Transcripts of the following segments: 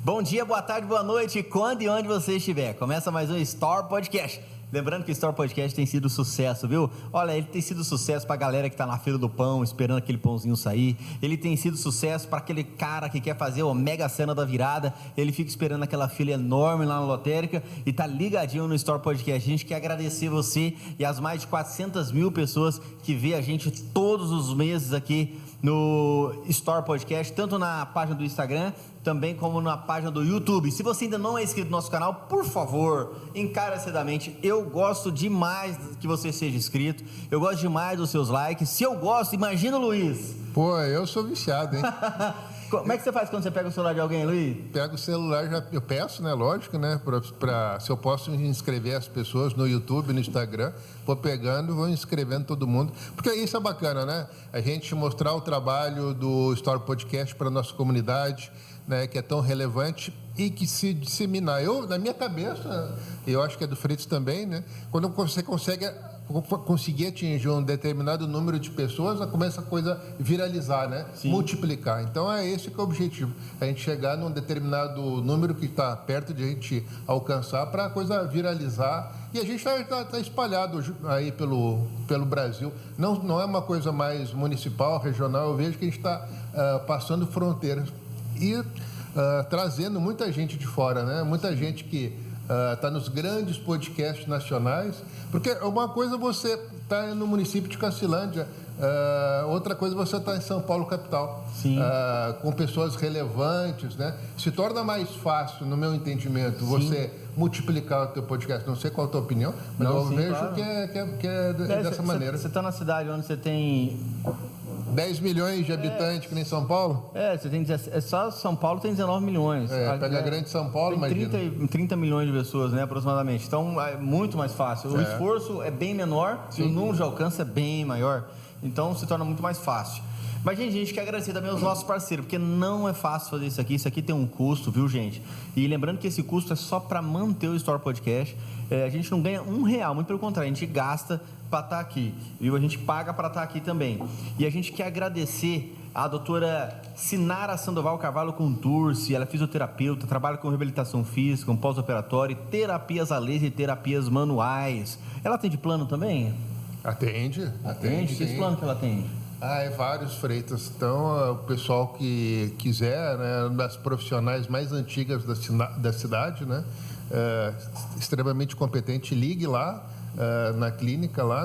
Bom dia, boa tarde, boa noite, quando e onde você estiver. Começa mais um Store Podcast. Lembrando que o Store Podcast tem sido sucesso, viu? Olha, ele tem sido sucesso pra galera que tá na fila do pão, esperando aquele pãozinho sair. Ele tem sido sucesso para aquele cara que quer fazer a mega cena da virada. Ele fica esperando aquela fila enorme lá na lotérica e tá ligadinho no Store Podcast. A gente quer agradecer você e as mais de 400 mil pessoas que vê a gente todos os meses aqui no Store Podcast, tanto na página do Instagram, também como na página do YouTube. Se você ainda não é inscrito no nosso canal, por favor, encarecidamente, eu gosto demais que você seja inscrito, eu gosto demais dos seus likes. Se eu gosto, imagina o Luiz. Pô, eu sou viciado, hein? Como é que você faz quando você pega o celular de alguém, Luiz? Pego o celular, eu peço, né? Lógico, né? Se eu posso inscrever as pessoas no YouTube, no Instagram, vou pegando, vou inscrevendo todo mundo. Porque isso é bacana, né? A gente mostrar o trabalho do Store Podcast para a nossa comunidade, né, que é tão relevante e que se disseminar. Na minha cabeça, eu acho que é do Fritz também, né? Quando você conseguir atingir um determinado número de pessoas, começa a coisa viralizar, né? Sim. Multiplicar. Então é esse que é o objetivo, a gente chegar num determinado número que está perto de a gente alcançar para a coisa viralizar. E a gente está espalhado aí pelo Brasil. Não é uma coisa mais municipal, regional. Eu vejo que a gente está passando fronteiras e trazendo muita gente de fora, né? Muita gente que está nos grandes podcasts nacionais, porque uma coisa você está no município de Cacilândia, outra coisa você está em São Paulo, capital, com pessoas relevantes, né? Se torna mais fácil, no meu entendimento, Sim. você multiplicar o teu podcast. Não sei qual a tua opinião, mas eu vejo claro. que é dessa maneira. Você está na cidade onde você tem 10 milhões de habitantes, que nem São Paulo? Você tem só São Paulo tem 19 milhões. Pega a grande São Paulo, imagina. 30 milhões de pessoas, né, aproximadamente. Então, é muito mais fácil. O esforço é bem menor, e o número de alcance é bem maior. Então, se torna muito mais fácil. Mas, gente, a gente quer agradecer também aos nossos parceiros, porque não é fácil fazer isso aqui. Isso aqui tem um custo, viu, gente? E lembrando que esse custo é só para manter o Store Podcast. A gente não ganha R$1, muito pelo contrário, a gente gasta para estar aqui, viu? A gente paga para estar aqui também. E a gente quer agradecer a doutora Sinara Sandoval Carvalho Contursi. Ela é fisioterapeuta, trabalha com reabilitação física, com pós-operatório, terapias a laser e terapias manuais. Ela atende plano também? Atende. Que plano que ela atende? É vários, Freitas. Então, o pessoal que quiser, né, das profissionais mais antigas da cidade, né, extremamente competente, ligue lá na clínica lá.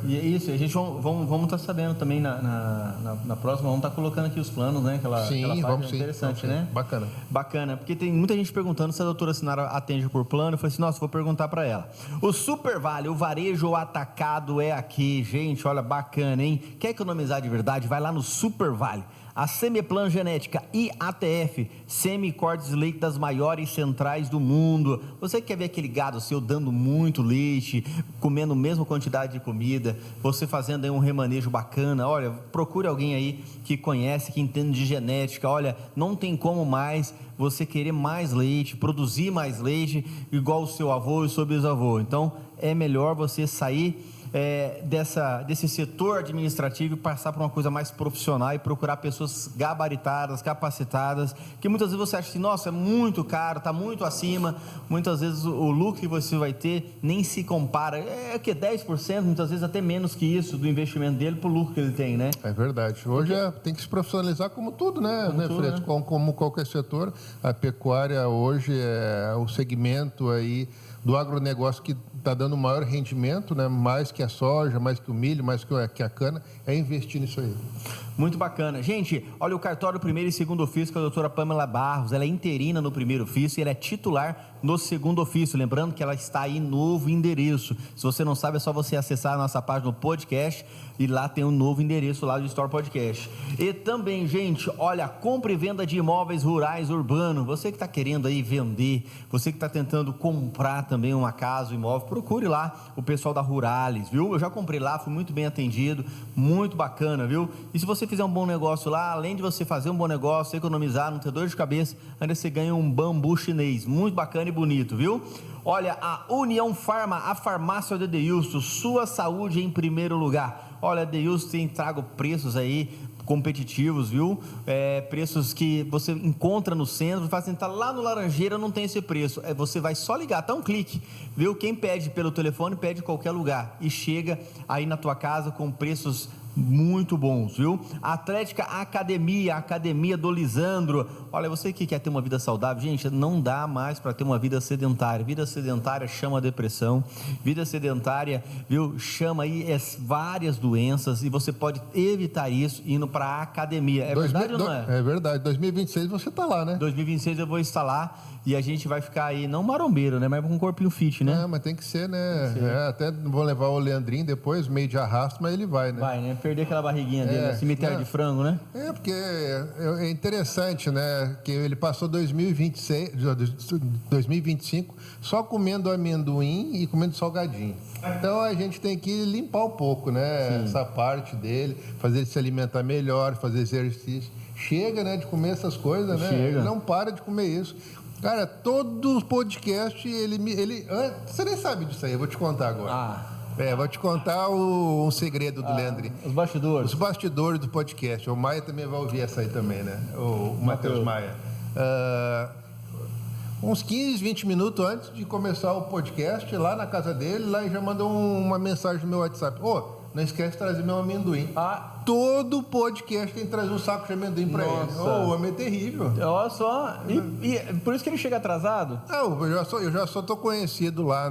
E é isso, a gente vamos estar sabendo também na próxima, vamos estar colocando aqui os planos, né? Sim, vamos sim. Interessante, vamos, né? Bacana, porque tem muita gente perguntando se a doutora Sinara atende por plano. Eu falei assim, nossa, vou perguntar para ela. O Super Vale, o varejo atacado é aqui, gente, olha, bacana, hein? Quer economizar de verdade? Vai lá no Super Vale. A Semiplan Genética IATF, semi-cortes de leite das maiores centrais do mundo. Você quer ver aquele gado seu dando muito leite, comendo a mesma quantidade de comida, você fazendo aí um remanejo bacana? Olha, procure alguém aí que conhece, que entende de genética. Olha, não tem como mais você querer mais leite, produzir mais leite, igual o seu avô e o seu bisavô. Então, é melhor você sair desse setor administrativo e passar para uma coisa mais profissional e procurar pessoas gabaritadas, capacitadas, que muitas vezes você acha assim, nossa, é muito caro, está muito acima. Muitas vezes o lucro que você vai ter nem se compara, 10%, muitas vezes até menos que isso do investimento dele para o lucro que ele tem, né? É verdade. Hoje tem que se profissionalizar como tudo, né, Fred? Como qualquer setor. A pecuária hoje é o segmento aí do agronegócio que está dando maior rendimento, né? Mais que a soja, mais que o milho, mais que a cana, é investir nisso aí. Muito bacana. Gente, olha o cartório primeiro e segundo ofício com a doutora Pamela Barros. Ela é interina no primeiro ofício e ela é titular no segundo ofício. Lembrando que ela está aí novo endereço. Se você não sabe, é só você acessar a nossa página do podcast e lá tem um novo endereço lá do Store Podcast. E também, gente, olha, compra e venda de imóveis rurais urbanos. Você que está querendo aí vender, você que está tentando comprar também uma casa, um imóvel, procure lá o pessoal da Rurales, viu? Eu já comprei lá, fui muito bem atendido, muito bacana, viu? E se você fizer um bom negócio lá, além de você fazer um bom negócio, economizar, não ter dor de cabeça, ainda você ganha um bambu chinês, muito bacana e bonito, viu? Olha, a União Farma, a farmácia de Deilson, sua saúde em primeiro lugar. Olha, Deilson tem trago preços aí competitivos, viu? Preços que você encontra no centro, faz assim, tá lá no Laranjeira, não tem esse preço. Você vai só ligar, tá um clique, viu? Quem pede pelo telefone, pede em qualquer lugar e chega aí na tua casa com preços muito bons, viu? Atlética Academia, Academia do Lisandro. Olha, você que quer ter uma vida saudável, gente, não dá mais para ter uma vida sedentária. Vida sedentária chama depressão. Vida sedentária, viu? Chama aí várias doenças e você pode evitar isso indo para a academia. É verdade ou não é? É verdade. 2026 você tá lá, né? 2026 eu vou estar lá e a gente vai ficar aí, não marombeiro, né? Mas com um corpinho fit, né? Mas tem que ser, né? Até vou levar o Leandrinho depois, meio de arrasto, mas ele vai, né? Vai, né? Perder aquela barriguinha dele, né? Cemitério de frango, né? Porque é interessante, né? Que ele passou 2025 só comendo amendoim e comendo salgadinho. Então a gente tem que limpar um pouco, né? Sim. Essa parte dele, fazer ele se alimentar melhor, fazer exercício. Chega, né? De comer essas coisas, né? Chega. Ele não para de comer isso. Cara, todos os podcasts, ele... Você nem sabe disso aí, eu vou te contar agora. Vou te contar um segredo do Leandrinho. Os bastidores. Os bastidores do podcast. O Maia também vai ouvir essa aí também, né? O Matheus Maia. Uns 15, 20 minutos antes de começar o podcast, lá na casa dele, lá ele já mandou uma mensagem no meu WhatsApp. Não esquece de trazer meu amendoim. Todo podcast tem que trazer um saco de amendoim pra ele. O homem é terrível. Olha só. E por isso que ele chega atrasado? Não, eu já só tô conhecido lá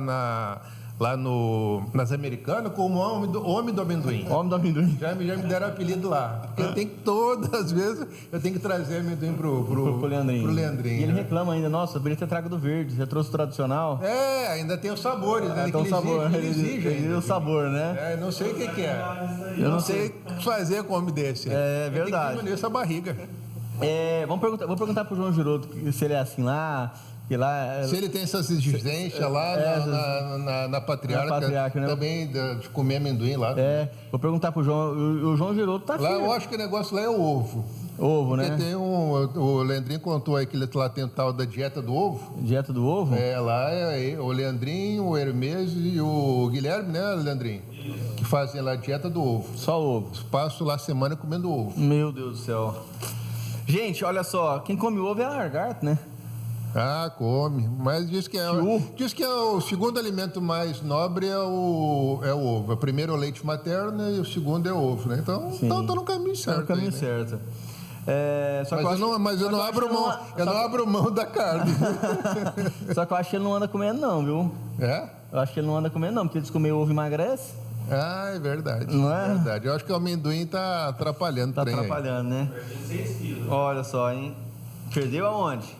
nas Americanas como homem do amendoim. Homem do amendoim. Já me deram apelido lá. Porque tem que, todas as vezes eu tenho que trazer amendoim pro Leandrinho. E ele reclama ainda, nossa, eu poderia ter trago do verde, você trouxe o tradicional. Ainda tem os sabores, né? Tem o sabor, ele exige o sabor, né? Não sei o que é. Eu não sei fazer com homem desse. É verdade. Tem que diminuir essa barriga. Vou perguntar pro João Giroto se ele é assim lá. Se ele tem essas exigências lá na Patriarca, né? Também de comer amendoim lá. Vou perguntar pro João. O João Giroto tá lá, eu acho que o negócio lá é o ovo. Ovo, né? Porque tem o Leandrinho contou aí que lá tem o tal da dieta do ovo. Dieta do ovo? Lá é o Leandrinho, o Hermes e o Guilherme, né, Leandrinho? Que fazem lá a dieta do ovo. Só ovo. Passo lá a semana comendo ovo. Meu Deus do céu. Gente, olha só, quem come ovo é a lagarta, né? Come. Mas diz que é o segundo alimento mais nobre é o ovo. O primeiro é o leite materno e o segundo é o ovo, né? Então, tá no caminho certo. Tá no caminho certo. Mas eu não abro mão da carne. Só que eu acho que ele não anda comendo não, viu? Eu acho que ele não anda comendo não, porque eles comer ovo emagrece. É verdade. Não é? Verdade. Eu acho que o amendoim tá atrapalhando. Tá atrapalhando, né? Perdi 6 quilos. Olha só, hein? Perdeu aonde?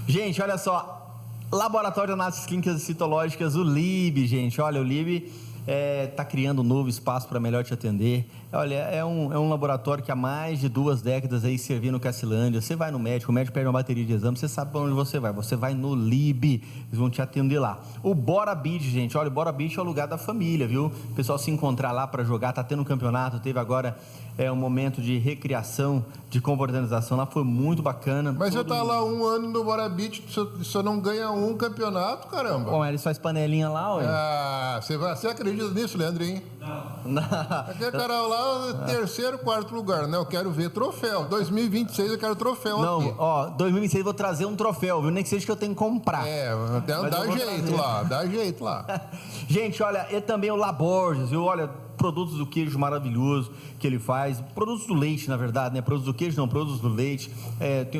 Gente, olha só, Laboratório de Análises Clínicas e Citológicas, o LIB, gente, olha, o LIB está criando um novo espaço para melhor te atender. Olha, é um laboratório que há mais de 2 décadas aí servindo no Cacilândia. Você vai no médico, o médico pede uma bateria de exame, você sabe para onde você vai no LIB, eles vão te atender lá. O Bora Beach, gente, olha, o Bora Beach é o lugar da família, viu? O pessoal se encontrar lá para jogar, tá tendo um campeonato, teve agora um momento de recriação, de confraternização lá, foi muito bacana. Mas você tá lá 1 ano no Bora Beach, você não ganha um campeonato, caramba. Bom, eles fazem panelinha lá, ué. Você acredita nisso, Leandrinho? Não. Aquele cara lá, 3º, 4º lugar, né? Eu quero ver troféu. 2026 eu quero troféu aqui. Não, 2026 eu vou trazer um troféu, viu? Nem que seja que eu tenho que comprar. Dá jeito lá. Gente, olha, e também o Laborges, viu? Olha, produtos do queijo maravilhoso que ele faz, produtos do leite, na verdade, né? Produtos do queijo não, produtos do leite.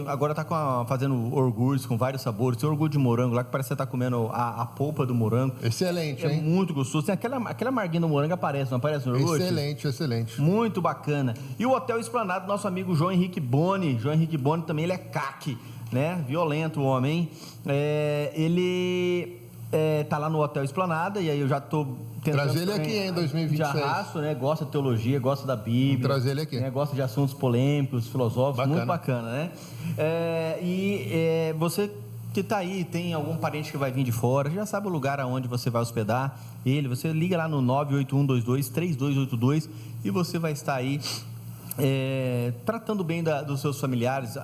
Agora tá fazendo orgulhos com vários sabores. Tem orgulho de morango lá que parece que você tá comendo a polpa do morango. Excelente, hein? É muito gostoso. Tem aquela marguinha do morango aparece, não aparece no orgulho? Excelente. Muito bacana. E o Hotel Esplanada, nosso amigo João Henrique Boni. João Henrique Boni também, ele é caque, né? Violento o homem, hein? Ele tá lá no Hotel Esplanada e aí eu já tô tentando trazer ele aqui em 2026. De arrasto, né? Gosta de teologia, gosta da Bíblia. Trazer ele aqui. Né? Gosta de assuntos polêmicos, filosóficos, muito bacana, né? Você que tá aí, tem algum parente que vai vir de fora, já sabe o lugar aonde você vai hospedar ele, você liga lá no 981223282 e você vai estar aí tratando bem dos seus familiares,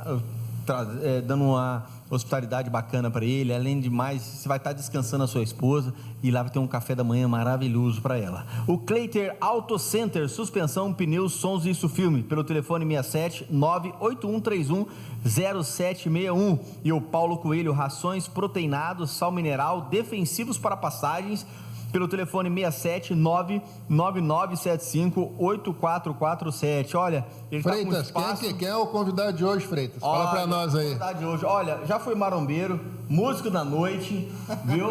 dando uma hospitalidade bacana para ele. Além de mais, você vai estar descansando a sua esposa e lá vai ter um café da manhã maravilhoso para ela. O Cleiter Auto Center, suspensão, pneus, sons e isso filme, pelo telefone 67 98131 0761. E o Paulo Coelho, rações, proteinados, sal mineral, defensivos para passagens, pelo telefone 67999758447. Olha, ele Freitas, tá com espaço... quem é o convidado de hoje, Freitas? Fala pra nós aí. O convidado de hoje, olha, já foi marombeiro, músico da noite, viu?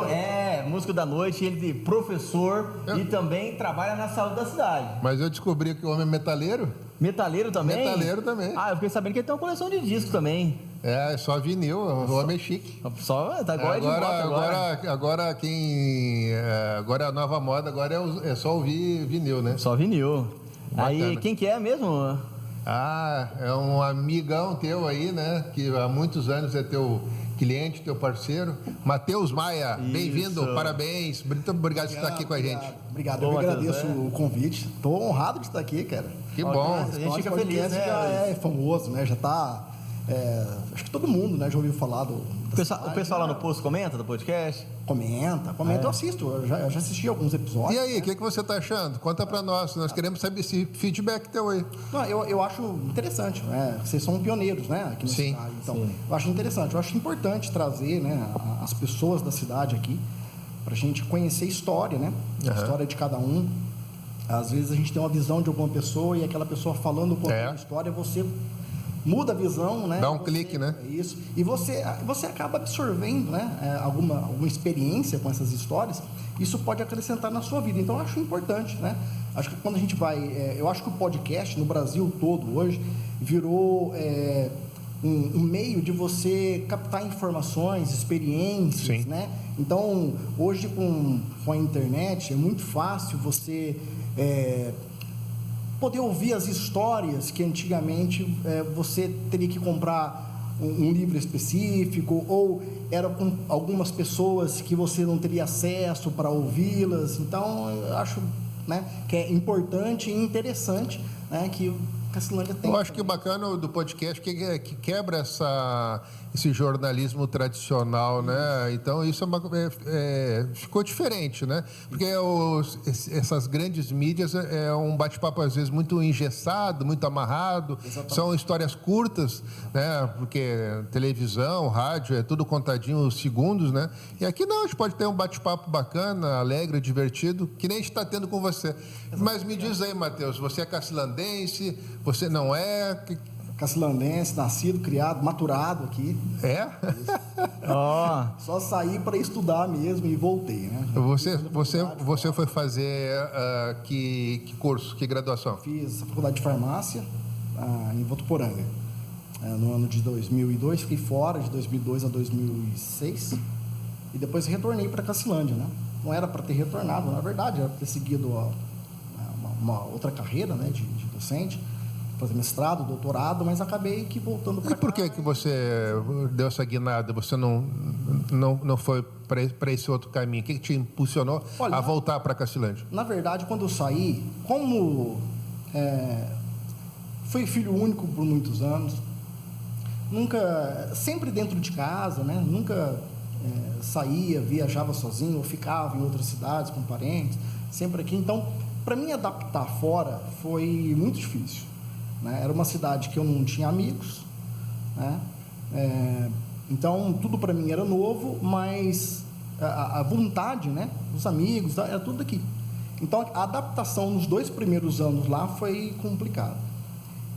Músico da noite, ele é professor e também trabalha na saúde da cidade. Mas eu descobri que o homem é metaleiro. Metaleiro também? Metaleiro também. Ah, eu fiquei sabendo que ele tem uma coleção de discos também. É só vinil, o homem é chique. Só, tá igual agora. Agora a nova moda é só ouvir vinil, né? Só vinil. Bacana. Aí, quem que é mesmo? Ah, é um amigão teu aí, né? Que há muitos anos é teu cliente, teu parceiro. Matheus Maia, bem-vindo, parabéns. Muito obrigado por estar aqui com a gente. Obrigado, eu agradeço o convite. Estou honrado de estar aqui, cara. Que bom. A gente fica feliz, né? Já é famoso, né? Já está... acho que todo mundo, né, já ouviu falar do... O pessoal lá no posto comenta do podcast? Comenta, eu assisto, eu já assisti alguns episódios. E aí, o que você está achando? Conta para nós queremos saber esse feedback teu aí. Não, eu acho interessante, né? Vocês são pioneiros, né, aqui na cidade. Então, eu acho interessante, eu acho importante trazer, né, as pessoas da cidade aqui, para a gente conhecer a história, né? A história de cada um. Às vezes a gente tem uma visão de alguma pessoa e aquela pessoa falando um pouco da história, você muda a visão, né? Dá um clique, né? Isso. E você acaba absorvendo, né? Alguma experiência com essas histórias. Isso pode acrescentar na sua vida. Então, eu acho importante, né? Acho que quando a gente vai... eu acho que o podcast no Brasil todo hoje virou um meio de você captar informações, experiências, né? Então, hoje com a internet é muito fácil você... poder ouvir as histórias que antigamente você teria que comprar um livro específico ou era com algumas pessoas que você não teria acesso para ouvi-las. Então, eu acho, né, que é importante e interessante, né, que o Cacilândia tem. Eu acho que o bacana do podcast é que quebra esse jornalismo tradicional, né? Então, isso ficou diferente, né? Porque essas grandes mídias é um bate-papo, às vezes, muito engessado, muito amarrado. Exatamente. São histórias curtas, né? Porque televisão, rádio, é tudo contadinho segundos, né? E aqui não, a gente pode ter um bate-papo bacana, alegre, divertido, que nem a gente está tendo com você. Exatamente. Mas me diz aí, Matheus, você é cacilandense? Você não é? Cacilandense, nascido, criado, maturado aqui. É? Só saí para estudar mesmo e voltei, né? Você foi fazer que curso, que graduação? Fiz a faculdade de farmácia em Votuporanga. No ano de 2002, fiquei fora de 2002 a 2006 e depois retornei para Cacilândia, né? Não era para ter retornado, na verdade, era para ter seguido uma outra carreira, né, de docente, fazer mestrado, doutorado, mas acabei que voltando para cá. E por que você deu essa guinada? Você não foi para esse outro caminho? O que te impulsionou a voltar para Cacilândia? Na verdade, quando eu saí, como fui filho único por muitos anos, sempre dentro de casa, né? Nunca saía, viajava sozinho ou ficava em outras cidades com parentes, sempre aqui. Então, para mim adaptar fora foi muito difícil, né? Era uma cidade que eu não tinha amigos, né? Então, tudo para mim era novo, mas a vontade, né? Os amigos, era tudo aqui. Então, a adaptação nos 2 primeiros anos lá foi complicada.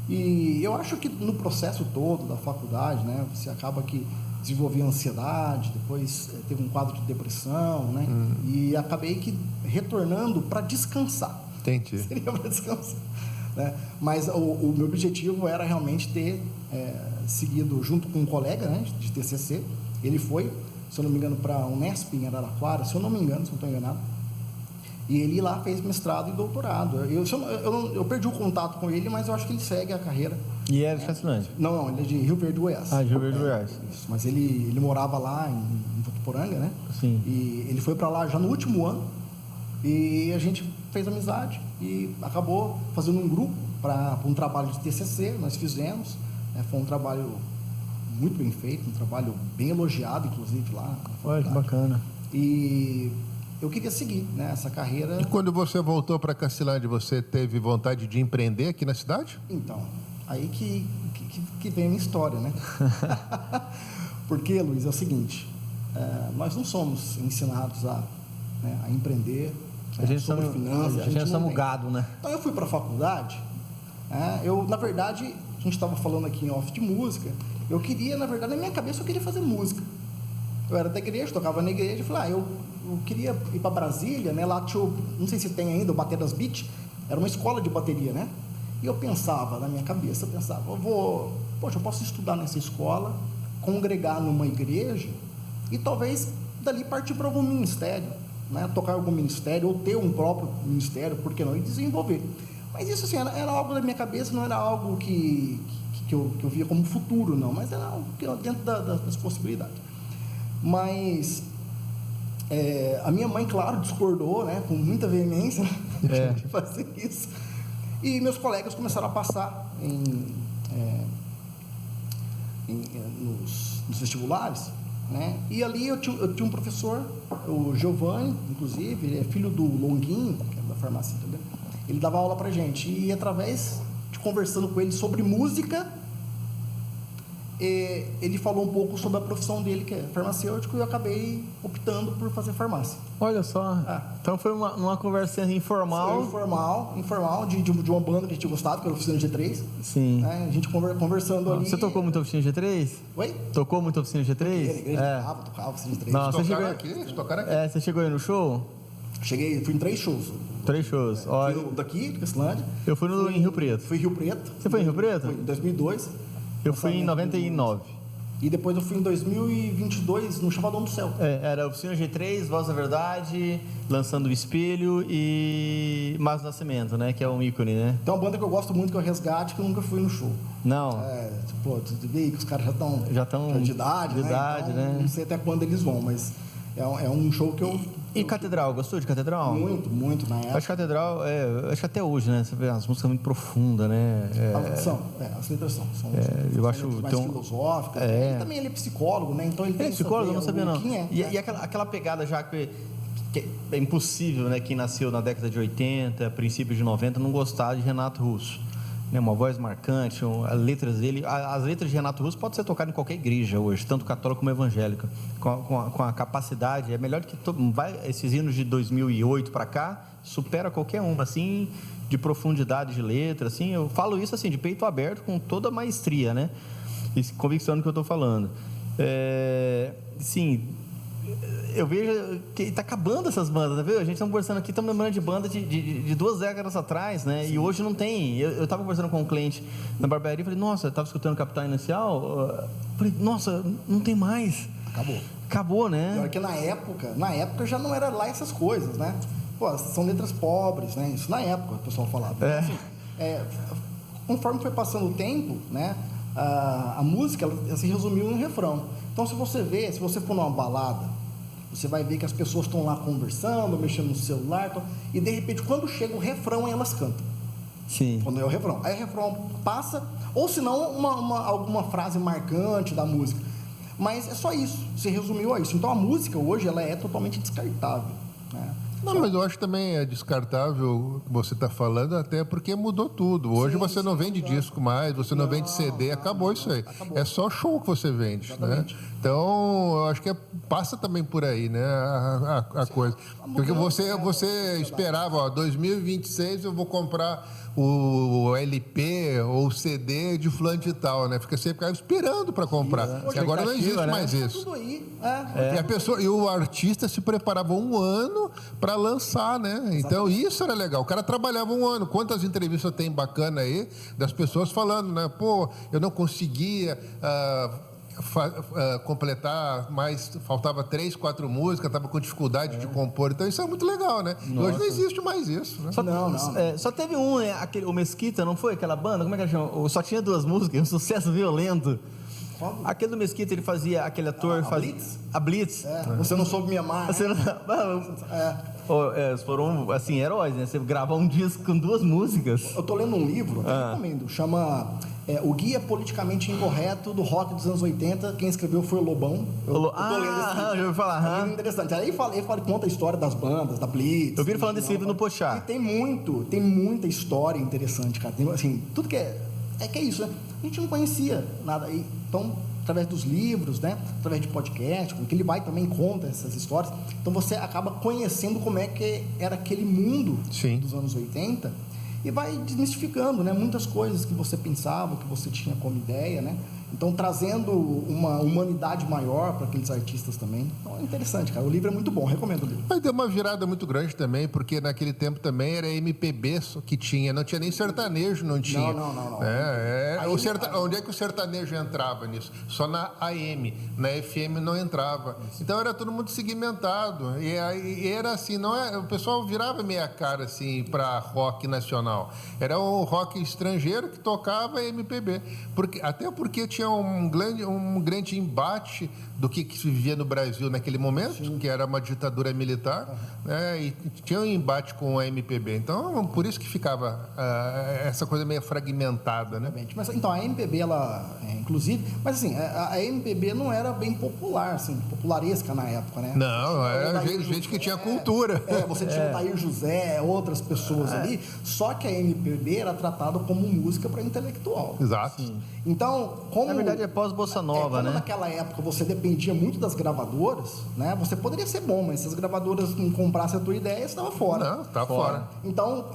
E eu acho que no processo todo da faculdade, né? Você acaba que desenvolveu ansiedade, depois teve um quadro de depressão, né? E acabei que retornando para descansar. Entendi. Seria para descansar, né? Mas o meu objetivo era realmente ter seguido junto com um colega, né, de TCC. Ele foi, se eu não me engano, para a Unesp em Araraquara, se eu não me engano, se não estou enganado. E ele lá fez mestrado e doutorado. Eu perdi o contato com ele, mas eu acho que ele segue a carreira. E é de Cacilândia? Não, ele é de Rio Verde do Goiás. Ah, Rio Verde do Goiás. Isso, mas ele morava lá em Votuporanga, né? Sim. E ele foi para lá já no último ano. E a gente fez amizade e acabou fazendo um grupo para um trabalho de TCC. Nós fizemos. Foi um trabalho muito bem feito, um trabalho bem elogiado, inclusive, lá na Olha, que faculdade. bacana. E eu queria seguir, né, essa carreira. E quando você voltou para Cacilândia, você teve vontade de empreender aqui na cidade? Então, aí que vem a minha história, né? Porque, Luiz, é o seguinte, nós não somos ensinados a empreender, A gente sobre finanças. a gente não somos tem. gado, né? Então, eu fui para a faculdade, na verdade, a gente estava falando aqui em off de música, eu queria, na verdade, na minha cabeça, eu queria fazer música. Eu era da igreja, tocava na igreja, falei, eu queria ir para Brasília, né? Lá tinha, não sei se tem ainda, o Bateras Beat, era uma escola de bateria, né? E eu pensava, na minha cabeça, eu posso estudar nessa escola, congregar numa igreja e talvez dali partir para algum ministério, né? Tocar em algum ministério ou ter um próprio ministério, por que não? E desenvolver. Mas isso assim, era algo da minha cabeça, não era algo que eu via como futuro, não, mas era algo que dentro das possibilidades. Mas a minha mãe, claro, discordou, né, com muita veemência de fazer isso. E meus colegas começaram a passar nos vestibulares, né? E ali eu tinha um professor, o Giovanni, inclusive, ele é filho do Longuinho, que é da farmácia, entendeu? Ele dava aula pra gente, e através de conversando com ele sobre música, ele falou um pouco sobre a profissão dele, que é farmacêutico, e eu acabei optando por fazer farmácia. Olha só. Então foi uma conversinha informal. Foi informal de uma banda que a gente gostava, que era a Oficina G3. Sim. A gente conversando ali. Você tocou muito Oficina G3? Oi? Tocou muito Oficina G3? Tocava Oficina G3. Não, você chegou aqui? você chegou aí no show? Cheguei, fui em 3 shows. 3 shows. Olha, Fui daqui, de Cacilândia. eu fui em Rio Preto. Fui em Rio Preto. Você foi em Rio Preto? Foi em 2002. Eu fui em 99. E depois eu fui em 2022 no Chavadão do Céu. Era Oficina G3, Voz da Verdade, Lançando o Espelho e Mas Nascimento, né? Que é um ícone, né? Tem uma banda que eu gosto muito, que é o Resgate, que eu nunca fui no show. Não. Tu vê que os caras já estão de idade, né? Então, né? Não sei até quando eles vão, mas é um show que eu... E Catedral, gostou de Catedral? Muito na época. Acho que Catedral, acho que até hoje, né? Você vê as músicas muito profundas, né? As letras são eu acho mais filosóficas. Ele também ele é psicólogo, né? Então ele tem psicólogo? Eu não sabia, não. E aquela pegada já que é impossível, né? Quem nasceu na década de 80, princípios de 90, não gostar de Renato Russo. Né, uma voz marcante, as letras dele. As letras de Renato Russo podem ser tocadas em qualquer igreja hoje, tanto católica como evangélica, com a capacidade. É melhor que esses hinos de 2008 para cá supera qualquer uma, assim, de profundidade de letra, assim. Eu falo isso assim de peito aberto, com toda a maestria, né? E convicção do que eu estou falando. Sim. Eu vejo que está acabando essas bandas, tá vendo? A gente está conversando aqui, estamos lembrando de banda de 2 décadas atrás, né? Sim. E hoje não tem. Eu estava conversando com um cliente na barbearia, falei, nossa, eu estava escutando Capital Inicial, falei, nossa, não tem mais. Acabou, né? Pior que na época já não era lá essas coisas, né? Pô, são letras pobres, né? Isso na época o pessoal falava. Assim, conforme foi passando o tempo, né? A música ela se resumiu em um refrão. Então, se você for numa balada, você vai ver que as pessoas estão lá conversando, mexendo no celular, e de repente, quando chega o refrão, elas cantam. Sim. Quando é o refrão. Aí o refrão passa, ou se não, alguma frase marcante da música. Mas é só isso, se resumiu a isso. Então, a música hoje, ela é totalmente descartável, né? Não, mas eu acho também descartável o que você está falando, até porque mudou tudo. Hoje você não vende disco mais, você não vende CD, acabou isso aí. É só show que você vende, né? Então, eu acho que passa também por aí, né, a coisa. Porque você esperava, 2026 eu vou comprar o LP ou o CD de fulano de tal, né? Você ficava esperando para comprar. E agora não existe mais isso. Tudo aí. E o artista se preparava um ano para lançar, né? Então isso era legal. O cara trabalhava um ano. Quantas entrevistas tem bacana aí das pessoas falando, né? Pô, eu não conseguia completar, mas faltava 3, 4 músicas, estava com dificuldade de compor. Então isso é muito legal, né? Hoje não existe mais isso, né? Só teve um, né? O Mesquita, não foi? Aquela banda, como é que ela chama? Só tinha 2 músicas, um sucesso violento. Aquele do Mesquita, ele fazia, aquele ator fazia... Blitz? A Blitz. Você não soube me amar. Você não... Foram, assim, heróis, né? Você gravar um disco com 2 músicas. Eu tô lendo um livro, até recomendo, chama O Guia Politicamente Incorreto do Rock dos Anos 80. Quem escreveu foi o Lobão. Eu tô lendo esse livro. Já ouvi falar. É bem interessante. Aí ele conta a história das bandas, da Blitz. Eu vi ele falando desse livro no Pochá. E tem muita história interessante, cara. Tem, assim, tudo que é isso, né? A gente não conhecia nada. Então, através dos livros, né? Através de podcast, porque ele vai também conta essas histórias. Então você acaba conhecendo como é que era aquele mundo dos anos 80 e vai desmistificando, né? Muitas coisas que você pensava, que você tinha como ideia, né? Então trazendo uma humanidade maior para aqueles artistas também. Então é interessante, cara. O livro é muito bom, recomendo o livro. Mas deu uma virada muito grande também, porque naquele tempo também era MPB que tinha, não tinha nem sertanejo, não tinha. Não. Onde é que o sertanejo entrava nisso? Só na AM, na FM não entrava. Então era todo mundo segmentado. E era assim, o pessoal virava meia cara assim para rock nacional. Era o rock estrangeiro que tocava MPB. Até porque tinha um grande embate do que se vivia no Brasil naquele momento, que era uma ditadura militar, né, e tinha um embate com a MPB. Então, por isso que ficava essa coisa meio fragmentada, né? Mas, então, a MPB, ela, inclusive... Mas, assim, a MPB não era bem popular, assim, popularesca na época, né? Não, era gente que tinha cultura. Você tinha o Tair José, outras pessoas ali, só que a MPB era tratada como música para intelectual. Exato. Sim. Então, como... Na verdade, é pós-bossa nova, né? Naquela época você dependia muito das gravadoras, né? Você poderia ser bom, mas se as gravadoras não comprassem a tua ideia, você estava fora. Não, estava fora. Então,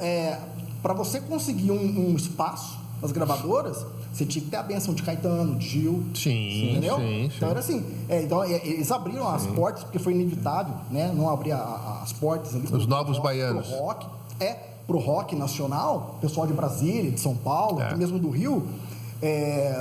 para você conseguir um espaço nas gravadoras, você tinha que ter a benção de Caetano, de Gil. Sim, entendeu? Sim. Então era assim. Eles abriram as portas, porque foi inevitável, né? Não abrir as portas ali. Os novos baianos. Pro rock nacional, pessoal de Brasília, de São Paulo, até mesmo do Rio.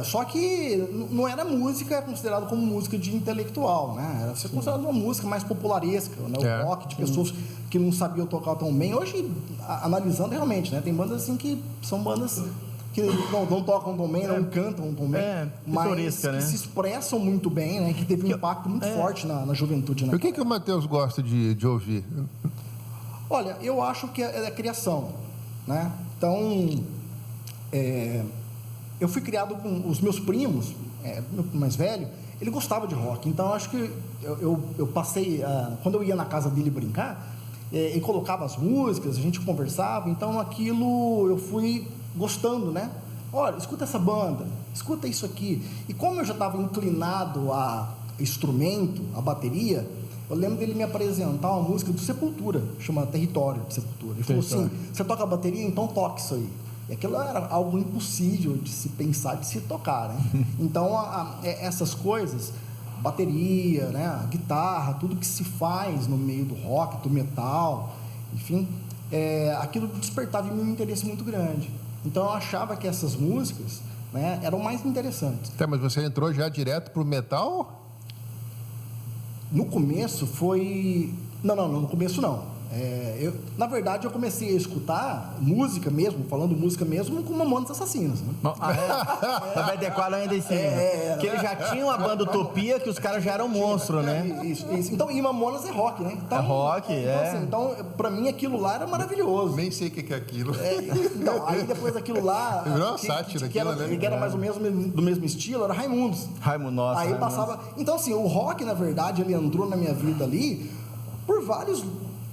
Só que não era música considerada como música de intelectual, né? Era considerada uma música mais popularesca, né? O rock de pessoas que não sabiam tocar tão bem. Hoje, analisando realmente, né? Tem bandas assim que são bandas que não tocam tão bem, não cantam tão bem, mas que né? se expressam muito bem, né? Que teve um impacto muito forte na juventude. Né? O que o Matheus gosta de ouvir? Olha, eu acho que é a criação, né? Então, eu fui criado com os meus primos, meu mais velho, ele gostava de rock. Então, eu acho que eu passei... quando eu ia na casa dele brincar, ele colocava as músicas, a gente conversava. Então, aquilo eu fui gostando, né? Olha, escuta essa banda, escuta isso aqui. E como eu já estava inclinado a instrumento, a bateria, eu lembro dele me apresentar uma música do Sepultura, chama Território de Sepultura. Ele falou assim, você toca bateria? Então toque isso aí. E aquilo era algo impossível de se pensar, de se tocar, né? Então, essas coisas, bateria, né? A guitarra, tudo que se faz no meio do rock, do metal, enfim, aquilo despertava em mim um interesse muito grande. Então, eu achava que essas músicas, né, eram mais interessantes. Mas você entrou já direto pro metal? No começo foi... Não, no começo não. Na verdade, eu comecei a escutar música mesmo, falando música mesmo, com Mamonas Assassinas. Né? 94 ainda em cima. Que eles já tinham a banda Utopia, que os caras já eram monstro, né? Isso. Então, e Mamonas é rock, né? Então, rock, Então, pra mim, aquilo lá era maravilhoso. Nem sei o que é aquilo. Então, aí depois daquilo lá... Virou uma sátira aquilo, né? Que era mais ou menos do mesmo estilo, era Raimundos. Nossa. Aí passava... Então, assim, o rock, na verdade, ele entrou na minha vida ali por vários...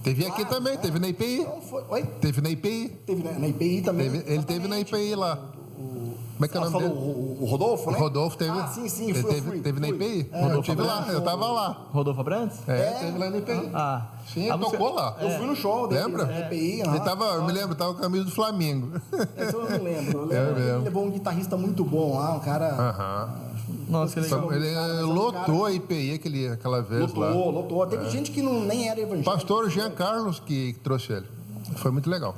Teve aqui também, né? Teve na IPI. Então, Oi? Teve na IPI. Teve na IPI também. Ele teve na IPI lá. Como é que é o nome dele? O Rodolfo, né? O Rodolfo teve. Sim, teve na IPI? Eu tive lá, eu tava lá. Rodolfo Abrantes? Teve lá na IPI. Sim, ele tocou lá. Eu fui no show dele. Lembra? Na IPI. Eu me lembro, tava com a camisa do Flamengo. Isso eu não lembro. Ele levou um guitarrista muito bom lá, um cara... Nossa, que legal. Ele lotou a IPI aquela vez lá. Lotou. Teve gente que nem era evangélico. Pastor Jean Carlos que trouxe ele. Foi muito legal.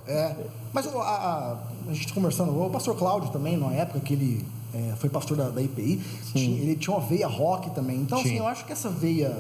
Mas a gente conversando, o pastor Cláudio também, na época que ele foi pastor da IPI, ele tinha uma veia rock também. Então, assim, eu acho que essa veia,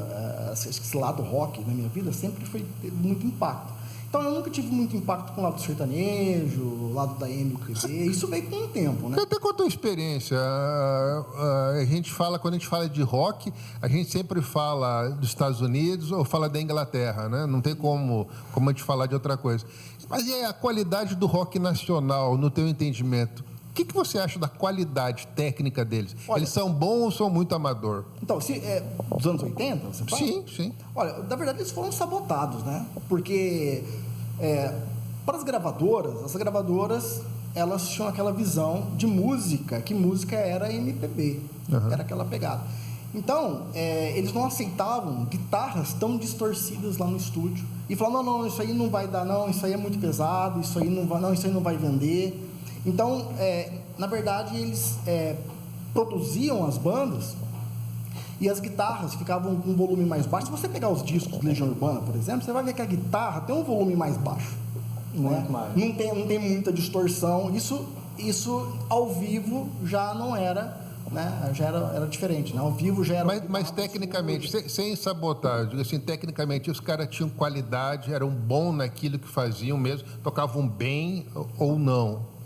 esse lado rock na minha vida sempre teve muito impacto. Então eu nunca tive muito impacto com o lado do sertanejo, o lado da MPB. Isso veio com o tempo, né? Até com a tua experiência, a gente fala, quando a gente fala de rock, a gente sempre fala dos Estados Unidos ou fala da Inglaterra, né? Não tem como a gente falar de outra coisa. Mas e a qualidade do rock nacional, no teu entendimento? O que você acha da qualidade técnica deles? Olha, eles são bons ou são muito amador? Então, dos anos 80, você fala? Sim, sim. Olha, na verdade eles foram sabotados, né? Porque para as gravadoras, elas tinham aquela visão de música, que música era MPB, era aquela pegada. Então, eles não aceitavam guitarras tão distorcidas lá no estúdio. E falavam, não, isso aí não vai dar, não, isso aí é muito pesado, isso aí não vai vender. Então, na verdade, eles produziam as bandas e as guitarras ficavam com um volume mais baixo. Se você pegar os discos de Legião Urbana, por exemplo, você vai ver que a guitarra tem um volume mais baixo. Muito mais. Não tem muita distorção. Isso ao vivo já não era, né? Já era diferente, né? Ao vivo já era... Mas tecnicamente, sem sabotar, digo assim, tecnicamente, os caras tinham qualidade, eram bons naquilo que faziam mesmo, tocavam bem ou não?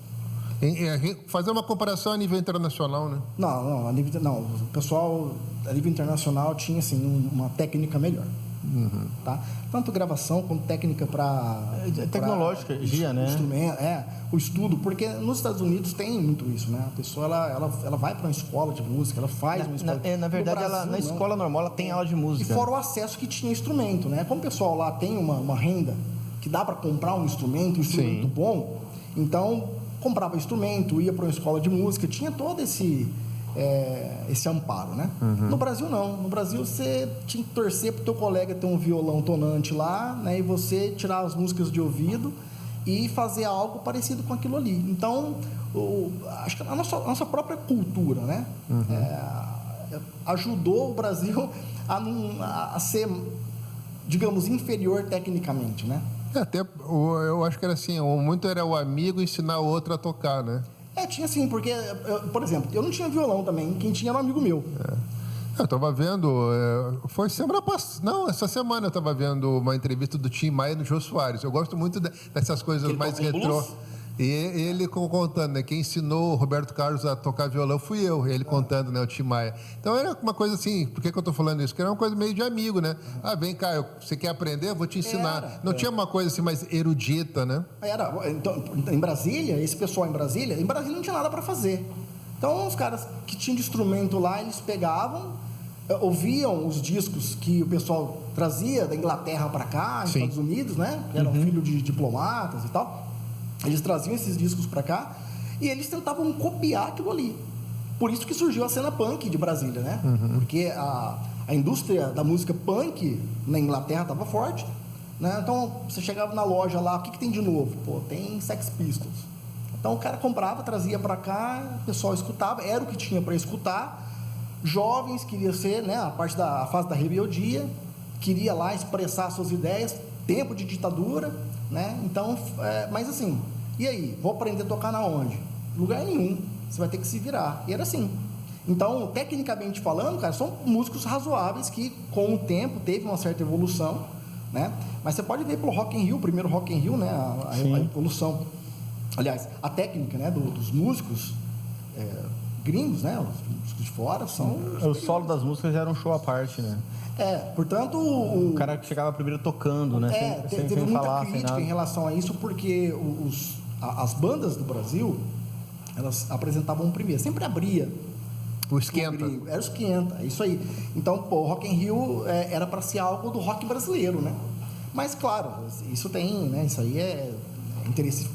Fazer uma comparação a nível internacional, né? Não, o pessoal a nível internacional tinha assim uma técnica melhor, tá? Tanto gravação quanto técnica para tecnológica, né? Instrumento, o estudo, porque nos Estados Unidos tem muito isso, né? A pessoa ela vai para uma escola de música, ela faz uma escola. Na verdade, Brasil, na escola normal ela tem aula de música. E fora o acesso que tinha instrumento, né? Como o pessoal lá tem uma renda que dá para comprar um instrumento Sim. bom, então comprava instrumento, ia para uma escola de música, tinha todo esse amparo, né? No Brasil, não. No Brasil, você tinha que torcer para o teu colega ter um violão tonante lá, né? E você tirar as músicas de ouvido e fazer algo parecido com aquilo ali. Então, acho que a nossa própria cultura, né? Ajudou o Brasil a ser, digamos, inferior tecnicamente, né? Até, eu acho que era assim, muito era o amigo ensinar o outro a tocar, né? Tinha sim, porque, por exemplo, eu não tinha violão também, quem tinha era um amigo meu. Eu estava vendo, foi semana passada, não, essa semana eu estava vendo uma entrevista do Tim Maia no Jô Soares. Eu gosto muito dessas coisas mais retrô. E ele contando, né? Quem ensinou o Roberto Carlos a tocar violão fui eu, ele contando, né? O Tim Maia. Então era uma coisa assim, por que eu estou falando isso? Que era uma coisa meio de amigo, né? Vem cá, você quer aprender? Eu vou te ensinar. Não tinha uma coisa assim mais erudita, né? Então, em Brasília, esse pessoal em Brasília não tinha nada para fazer. Então os caras que tinham de instrumento lá, eles pegavam, ouviam os discos que o pessoal trazia da Inglaterra para cá, nos Estados Unidos, né? Que eram filhos de diplomatas e tal. Eles traziam esses discos para cá e eles tentavam copiar aquilo ali. Por isso que surgiu a cena punk de Brasília, né? Porque a indústria da música punk na Inglaterra estava forte, né? Então, você chegava na loja lá, o que tem de novo? Pô, tem Sex Pistols. Então, o cara comprava, trazia para cá, o pessoal escutava, era o que tinha para escutar. Jovens, queria ser, né? A fase da rebeldia, queria lá expressar suas ideias, tempo de ditadura, né? Então, mas assim, e aí? Vou aprender a tocar na onde? Lugar nenhum. Você vai ter que se virar. E era assim. Então, tecnicamente falando, cara, são músicos razoáveis que, com o tempo, teve uma certa evolução, né? Mas você pode ver pelo Rock in Rio, o primeiro Rock in Rio, né? A evolução. Aliás, a técnica, né? Dos músicos gringos, né? Os músicos de fora são... O solo das músicas era um show à parte, né? Portanto... O cara que chegava primeiro tocando, né? Teve muita crítica em relação a isso, porque as bandas do Brasil, elas apresentavam primeiro. Sempre abria. O esquenta. Era o esquenta, é isso aí. Então, o Rock in Rio era para ser algo do rock brasileiro, né? Mas, claro, isso tem, né? Isso aí é interesse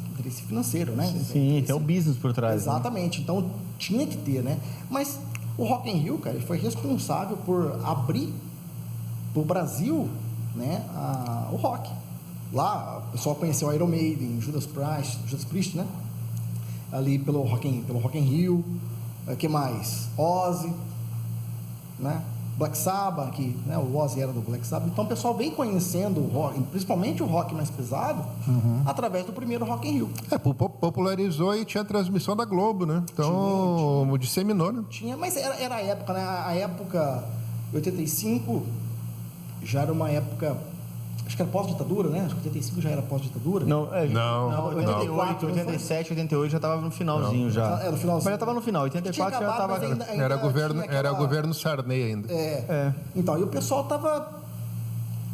financeiro, né? Sim, tem o business por trás. Exatamente. Né? Então, tinha que ter, né? Mas o Rock in Rio, cara, ele foi responsável por abrir para o Brasil, né, o rock. Lá, o pessoal conheceu Iron Maiden, Judas Priest, né? Ali pelo Rock in Rio. Que mais? Ozzy, né? Black Sabbath, que, né, o Ozzy era do Black Sabbath. Então o pessoal vem conhecendo o rock, principalmente o rock mais pesado, através do primeiro Rock in Rio. Popularizou e tinha transmissão da Globo, né? Então tinha. Disseminou, né? Tinha, mas era a época, né? A época 85 já era uma época acho que era pós-ditadura, né? Acho que 85 já era pós-ditadura. Não, Não, 88, não. 87, 88 já tava no finalzinho já. Era no finalzinho. Mas já tava no final, 84 já tava... Era governo Sarney ainda. Então, e o pessoal tava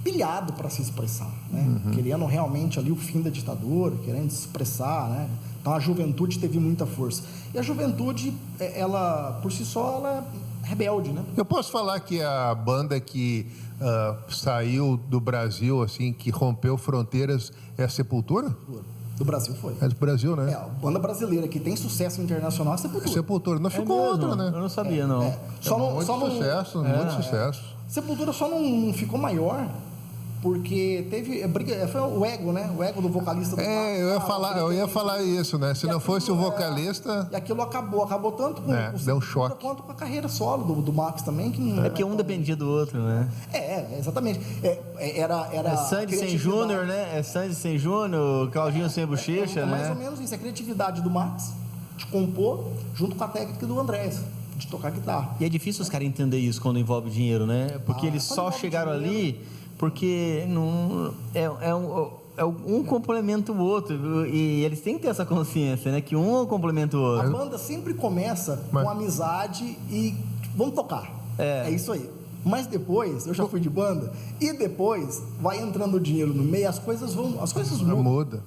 pilhado para se expressar, né? Querendo realmente ali o fim da ditadura, querendo se expressar, né? Então a juventude teve muita força. E a juventude, ela, por si só, ela é rebelde, né? Eu posso falar que a banda que saiu do Brasil, assim, que rompeu fronteiras, é a Sepultura? Do Brasil foi. É do Brasil, né? A banda brasileira que tem sucesso internacional é Sepultura. Sepultura. Não ficou outra, né? Eu não sabia, não. Muito sucesso. Sepultura só não ficou maior porque teve briga, foi o ego, né? O ego do vocalista do Max. Eu ia falar isso, né? Se não fosse o vocalista... E aquilo acabou tanto com o deu um choque. quanto com a carreira solo do Max também. Que não É porque um dependia do outro, né? Exatamente. Era Sandy sem Júnior, né? É Sandy sem Júnior, Claudinho sem Bochecha, né? Mais ou menos isso. A criatividade do Max de compor junto com a técnica do Andrés de tocar guitarra. E é difícil os caras entender isso quando envolve dinheiro, né? Porque eles só chegaram ali porque não um complementa o outro, e eles têm que ter essa consciência, né? Que um complementa o outro. A banda sempre começa com amizade e vamos tocar. É isso aí. Mas depois, eu já fui de banda, e depois vai entrando o dinheiro no meio, as coisas mudam. As coisas mudam,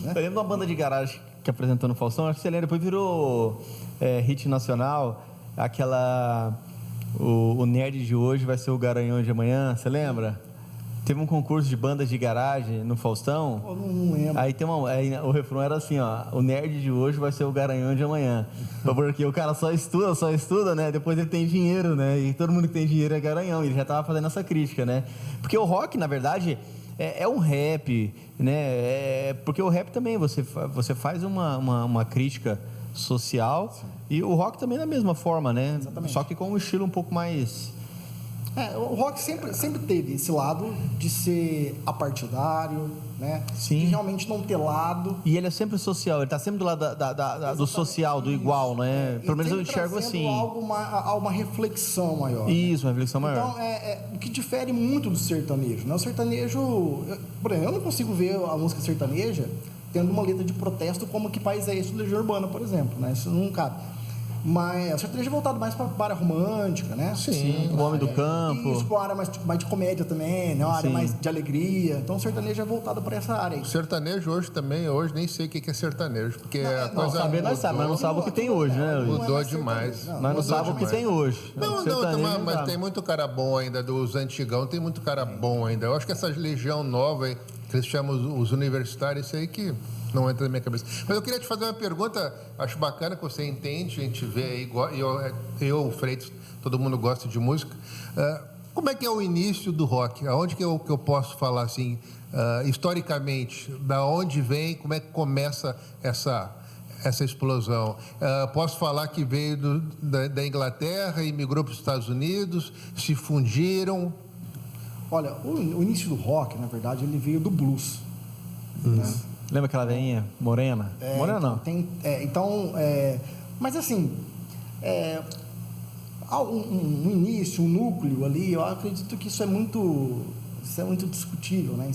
né? Eu lembro de uma banda de garagem que apresentou no Faustão, acho que você lembra, depois virou hit nacional, aquela... O nerd de hoje vai ser o Garanhão de amanhã, você lembra? Teve um concurso de bandas de garagem no Faustão. Eu não lembro. Aí o refrão era assim, ó: o nerd de hoje vai ser o Garanhão de amanhã. Porque o cara só estuda, né? Depois ele tem dinheiro, né? E todo mundo que tem dinheiro é garanhão. Ele já tava fazendo essa crítica, né? Porque o rock, na verdade, é um rap, né? Porque o rap também, você faz uma crítica social. Sim. E o rock também da mesma forma, né? Exatamente. Só que com um estilo um pouco mais... o rock sempre teve esse lado de ser apartidário, né? Sim. De realmente não ter lado. E ele é sempre social, ele está sempre do lado do social, do igual, né? Pelo menos eu enxergo assim. Uma reflexão maior. Isso, uma reflexão maior. Então, o que difere muito do sertanejo, né? O sertanejo... Por exemplo, eu não consigo ver a música sertaneja tendo uma letra de protesto como Que País é Esse do Legião Urbana, por exemplo, né? Isso não cabe. Mas a sertaneja é voltado mais para a área romântica, né? Sim, o homem do campo. Isso, para uma área mais de comédia também, né? Uma área mais de alegria. Então, o sertanejo é voltado para essa área aí. O sertanejo hoje nem sei o que é sertanejo, porque nós sabemos, mas não sabe o que tem hoje, né? Mudou demais. Nós não sabemos o que tem hoje. Mas tem muito cara bom ainda, dos antigão, tem muito cara bom ainda. Eu acho que essa legião nova aí, que eles chamam os universitários, isso aí que não entra na minha cabeça. Mas eu queria te fazer uma pergunta, acho bacana que você entende, a gente vê aí, eu, o Freitas, todo mundo gosta de música. Como é que é o início do rock? Aonde que eu posso falar assim, historicamente, da onde vem, como é que começa essa explosão? Posso falar que veio da Inglaterra e migrou para os Estados Unidos, se fundiram? Olha, o início do rock, na verdade, ele veio do blues. Né? Lembra aquela veinha morena? Morena não. Mas assim, há um início, um núcleo ali, eu acredito que isso é muito discutível, né?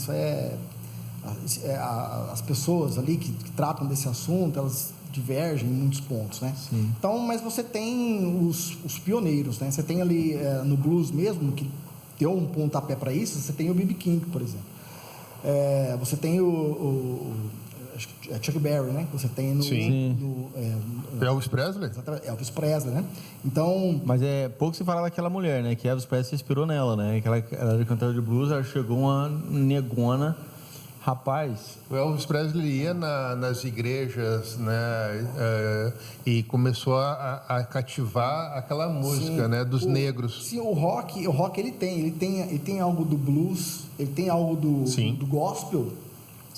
As pessoas ali que tratam desse assunto, elas divergem em muitos pontos, né? Sim. Então, mas você tem os pioneiros, né? Você tem ali no blues mesmo, que deu um pontapé para isso, você tem o B.B. King, por exemplo. Você tem acho que é Chuck Berry, né? Você tem Elvis Presley? Elvis Presley, né? Então... Mas pouco se fala daquela mulher, né? Que Elvis Presley se inspirou nela, né? Que ela era cantora de blues, ela chegou uma negona. Rapaz... O Elvis Presley ia nas igrejas, né? E começou a cativar aquela música, sim, né? Dos negros. Sim, o rock ele tem algo do blues, ele tem algo do gospel,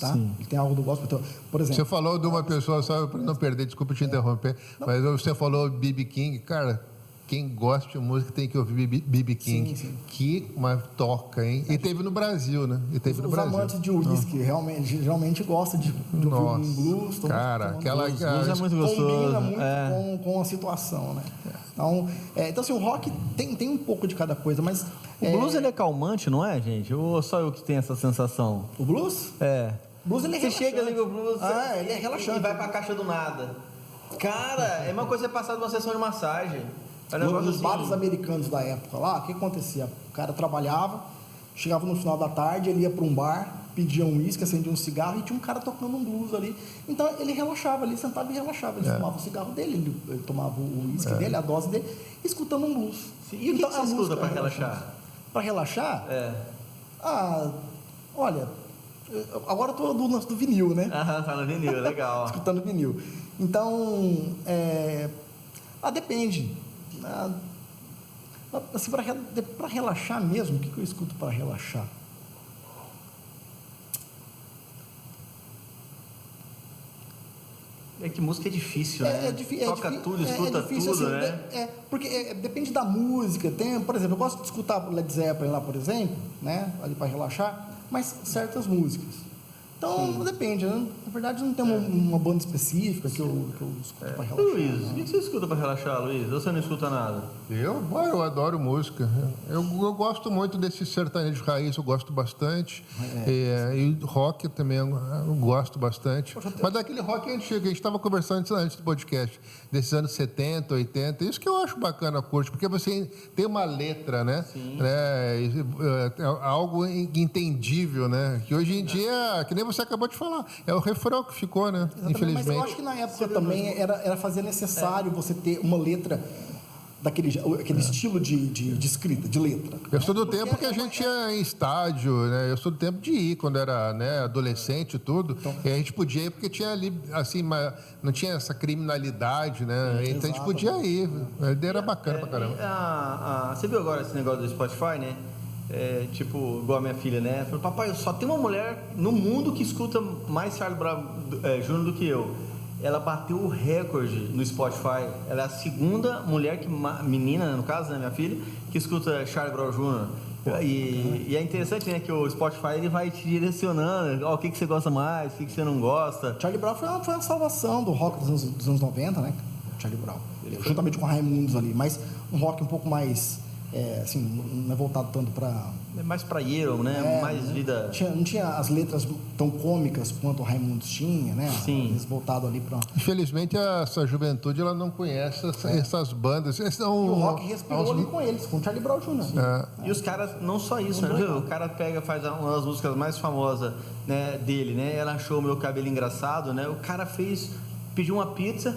tá? Sim. Ele tem algo do gospel. Então, por exemplo... Você falou de uma pessoa, só para não perder, desculpa te interromper, mas você falou B.B. King, cara... Quem gosta de música tem que ouvir B.B. King. Sim. Que uma toca, hein? E teve no Brasil, né? Os amantes de uísque geralmente gostam de ouvir um blues. Cara, aquela... Blues é muito gostoso. Combina muito com a situação, né? Então assim, o rock tem um pouco de cada coisa, mas O blues ele é calmante, não é, gente? Ou só eu que tenho essa sensação? O blues? É. O blues ele é Você relaxante. chega, liga o blues, ele é relaxante. e vai pra caixa do nada. Cara, é uma coisa você passar de uma sessão de massagem. É um negócio Nos assim. bares americanos da época lá, o que acontecia? O cara trabalhava, chegava no final da tarde, ele ia para um bar, pedia um uísque, acendia um cigarro e tinha um cara tocando um blues ali. Então ele relaxava ali, sentava e relaxava. Ele fumava o cigarro dele, ele tomava o uísque dele, a dose dele, escutando um blues. E o que você escuta para relaxar? Para relaxar? É. Olha, agora eu tô do lance do vinil, né? Tá no vinil, legal. Escutando vinil. Então, depende. Assim, para relaxar mesmo, o que eu escuto para relaxar? É que música é difícil, né? Toca tudo, escuta tudo, assim, né? Porque depende da música. Tem, por exemplo, eu gosto de escutar Led Zeppelin lá, por exemplo, né? Ali para relaxar, mas certas músicas. Então, depende, né? Na verdade, não tem uma banda específica que eu escuto para relaxar. Luiz, o que você escuta para relaxar, Luiz? Ou você não escuta nada? Eu adoro música. Eu gosto muito desse sertanejo raiz, eu gosto bastante. E rock também eu gosto bastante. Mas daquele rock antigo, a gente estava conversando antes do podcast, desses anos 70, 80. Isso que eu acho bacana, curte, porque você tem uma letra, né? É algo entendível, né? Que hoje em dia, que nem você acabou de falar, é o refrão que ficou, né? Exatamente, Infelizmente. mas eu acho que na época também fazia necessário você ter uma letra aquele estilo de escrita, de letra. Eu sou do tempo que a gente ia em estádio, né? Eu sou do tempo de ir, quando era, né, adolescente e tudo. E a gente podia ir porque tinha ali, assim, não tinha essa criminalidade, né? Então a gente podia ir. Era bacana pra caramba. Você viu agora esse negócio do Spotify, né? Tipo, igual a minha filha, né? Falou, papai, só tem uma mulher no mundo que escuta mais Charlie Brown Jr. do que eu. Ela bateu o recorde no Spotify. Ela é a segunda mulher menina, no caso, né, minha filha, que escuta Charlie Brown Jr. E é interessante, né, que o Spotify ele vai te direcionando, o que você gosta mais, o que você não gosta. Charlie Brown foi uma salvação do rock dos anos 90, né? Charlie Brown. Juntamente com Raimundos ali, mas um rock um pouco mais... assim, não é voltado tanto para... É mais pra Euro, né? Mais vida... Não tinha as letras tão cômicas quanto o Raimundos tinha, né? Sim. Eles voltado ali para... Infelizmente, essa juventude ela não conhece essas bandas. E o rock respirou ali com eles, com o Charlie Brown Jr. E os caras, não só isso, né? O cara faz uma das músicas mais famosas, né, dele, né? Ela achou o meu cabelo engraçado, né? O cara pediu uma pizza,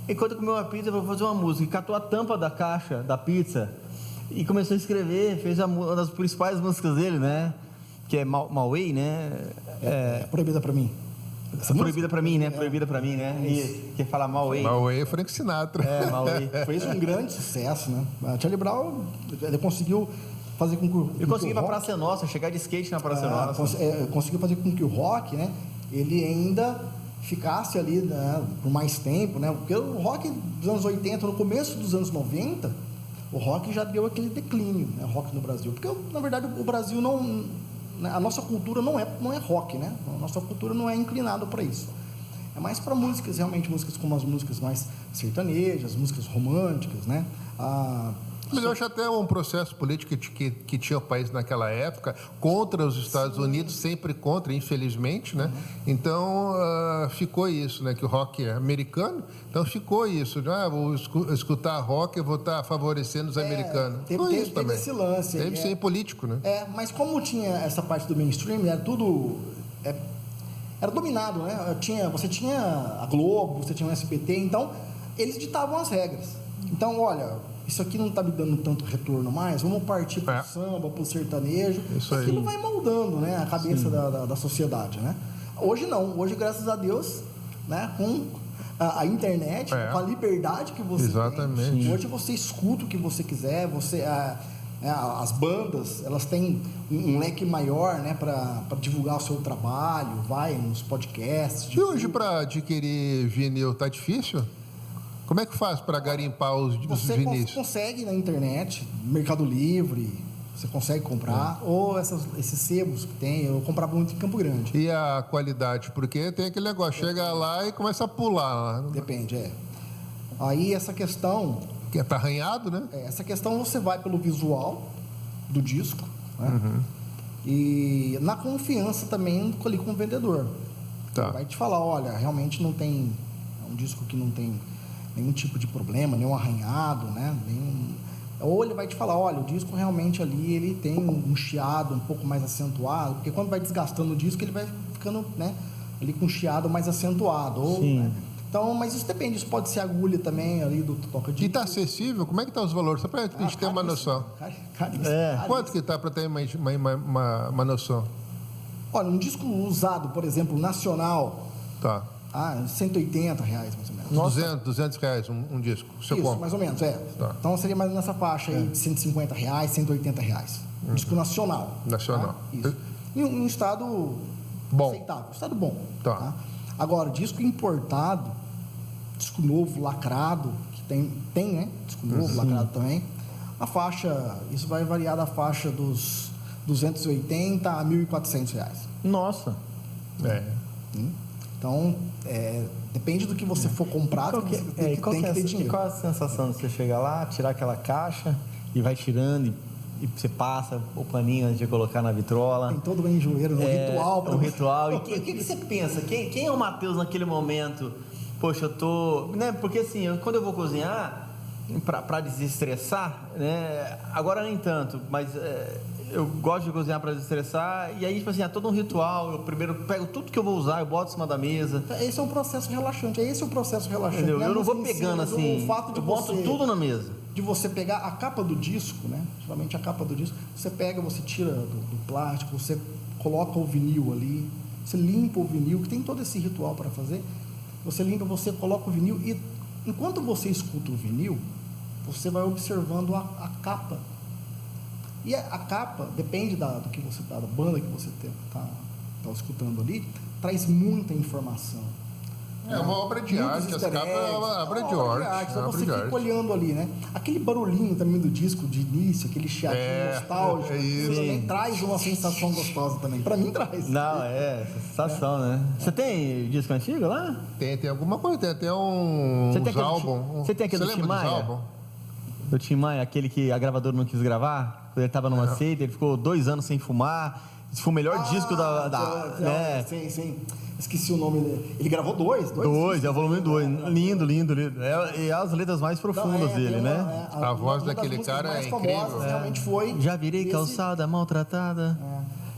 enquanto comeu uma pizza, foi fazer uma música, e catou a tampa da caixa da pizza e começou a escrever, fez uma das principais músicas dele, né? Que é Mauê, né? Proibida pra mim. Proibida pra mim, né? Proibida pra mim, né? E quer falar Mauê. Mauê é Frank Sinatra. Mauê. Fez um grande sucesso, né? A Charlie Brown, ele conseguiu fazer com que... Eu consegui ir pra Praça Nossa, chegar de skate na Praça Nossa. Conseguiu fazer com que o rock, né? Ele ainda ficasse ali, né, por mais tempo, né? Porque o rock dos anos 80, no começo dos anos 90... O rock já deu aquele declínio, né, rock no Brasil. Porque, na verdade, o Brasil não... A nossa cultura não é rock, né? A nossa cultura não é inclinada para isso. É mais para músicas, realmente, músicas como as músicas mais sertanejas, músicas românticas, né? Mas eu acho até um processo político que tinha o país naquela época, contra os Estados Unidos, sempre contra, infelizmente, né? Então, ficou isso, né? Que o rock é americano, então ficou isso. Vou escutar rock, eu vou estar favorecendo os americanos. Teve esse lance. Deve ser político, né? Mas como tinha essa parte do mainstream, era tudo... Era dominado, né? Você tinha a Globo, você tinha o SBT, então eles ditavam as regras. Então, olha... Isso aqui não está me dando tanto retorno mais, vamos partir para o samba, para o sertanejo. Aquilo vai moldando, né, a cabeça da sociedade, né? Hoje não, hoje, graças a Deus, né, com a internet, com a liberdade que você tem. Hoje você escuta o que você quiser, as bandas, elas têm um leque maior, né, para divulgar o seu trabalho, vai nos podcasts. E hoje, para adquirir vinil, tá difícil? Como é que faz para garimpar os vinis? Você consegue na internet, Mercado Livre, você consegue comprar, ou esses sebos que tem, eu comprava muito em Campo Grande. E a qualidade? Porque tem aquele negócio, chega lá e começa a pular. Depende, Aí essa questão... Que tá arranhado, né? Essa questão você vai pelo visual, do disco, né? E na confiança também ali com o vendedor. Tá. Ele vai te falar, olha, realmente não tem... É um disco que não tem nenhum tipo de problema, nenhum arranhado, né? Ou ele vai te falar, olha, o disco realmente ali, ele tem um chiado um pouco mais acentuado, porque quando vai desgastando o disco, ele vai ficando, né, ali com um chiado mais acentuado. Ou, né? Então, mas isso depende, isso pode ser agulha também ali do toca-disco. E está acessível? Como é que tá os valores? Só para a gente ter uma noção. Caríssimo. Quanto que tá para ter uma noção? Olha, um disco usado, por exemplo, nacional, Tá. R$180 mais ou menos. 200 reais um disco. Você Isso, compra. mais ou menos, Tá. Então seria mais nessa faixa aí de R$150, R$180. Um disco nacional. Nacional. Tá? Isso. Em um estado Bom. aceitável, estado bom. Tá. Agora, disco importado, disco novo, lacrado, que tem, né? Disco novo, lacrado também. A faixa, isso vai variar da faixa dos R$280 a R$1.400. Nossa. Então, depende do que você for comprar, Qual você que tem que ter dinheiro. qual a sensação de você chegar lá, tirar aquela caixa e vai tirando e você passa o paninho antes de colocar na vitrola? Tem todo o enjoeiro, um ritual. Um ritual. E o que você pensa? Quem é o Matheus naquele momento? Poxa, eu tô... Né? Porque assim, quando eu vou cozinhar, para desestressar, né? Agora nem tanto, mas eu gosto de cozinhar para desestressar. E aí, tipo assim, é todo um ritual. Eu primeiro pego tudo que eu vou usar, eu boto em cima da mesa. Esse é um processo relaxante. Esse é o processo relaxante. Entendeu? Né? Eu não vou Nos pegando ensina, assim, o fato de eu boto você- tudo na mesa. De você pegar a capa do disco, né? Geralmente a capa do disco, você pega, você tira do plástico, você coloca o vinil ali, você limpa o vinil, que tem todo esse ritual para fazer. Você limpa, você coloca o vinil e enquanto você escuta o vinil, você vai observando a capa. E a capa, depende do que você da banda que você tá escutando ali, traz muita informação. É uma obra de Muitos arte, as easter capas é eggs, uma obra de uma arte. Então é uma você obra de fica arte. olhando ali, né? Aquele barulhinho também do disco de início, aquele chiadinho nostálgico, é isso. isso também traz uma sensação gostosa também. Pra mim traz. Não, sensação, né? Você tem disco antigo lá? Tem alguma coisa, tem até uns Você tem aquele álbuns. você tem aquele do lembra Tim dos Maia? álbuns? Do Tim Maia, aquele que a gravadora não quis gravar, quando ele tava numa seita, ele ficou 2 anos sem fumar. Esse foi o melhor disco né? Sim. Esqueci o nome dele. Ele gravou dois. É o volume 2. Lindo. E as letras mais profundas dele, né? A voz uma das daquele músicas cara mais é famosas incrível. realmente foi. Já virei esse- calçada maltratada.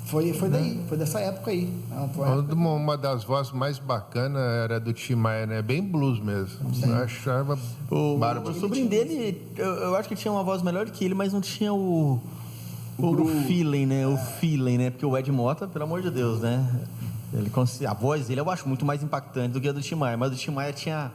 Foi daí, foi dessa época aí. Foi a época- Uma das vozes mais bacanas era do Tim Maia, né? Bem blues mesmo. Eu achava bárbaro. O sobrinho dele, eu acho que tinha uma voz melhor que ele, mas não tinha o feeling, né? O feeling, né? Porque o Ed Mota, pelo amor de Deus, né? A voz dele eu acho muito mais impactante do que a do Tim Maia, mas o Tim Maia tinha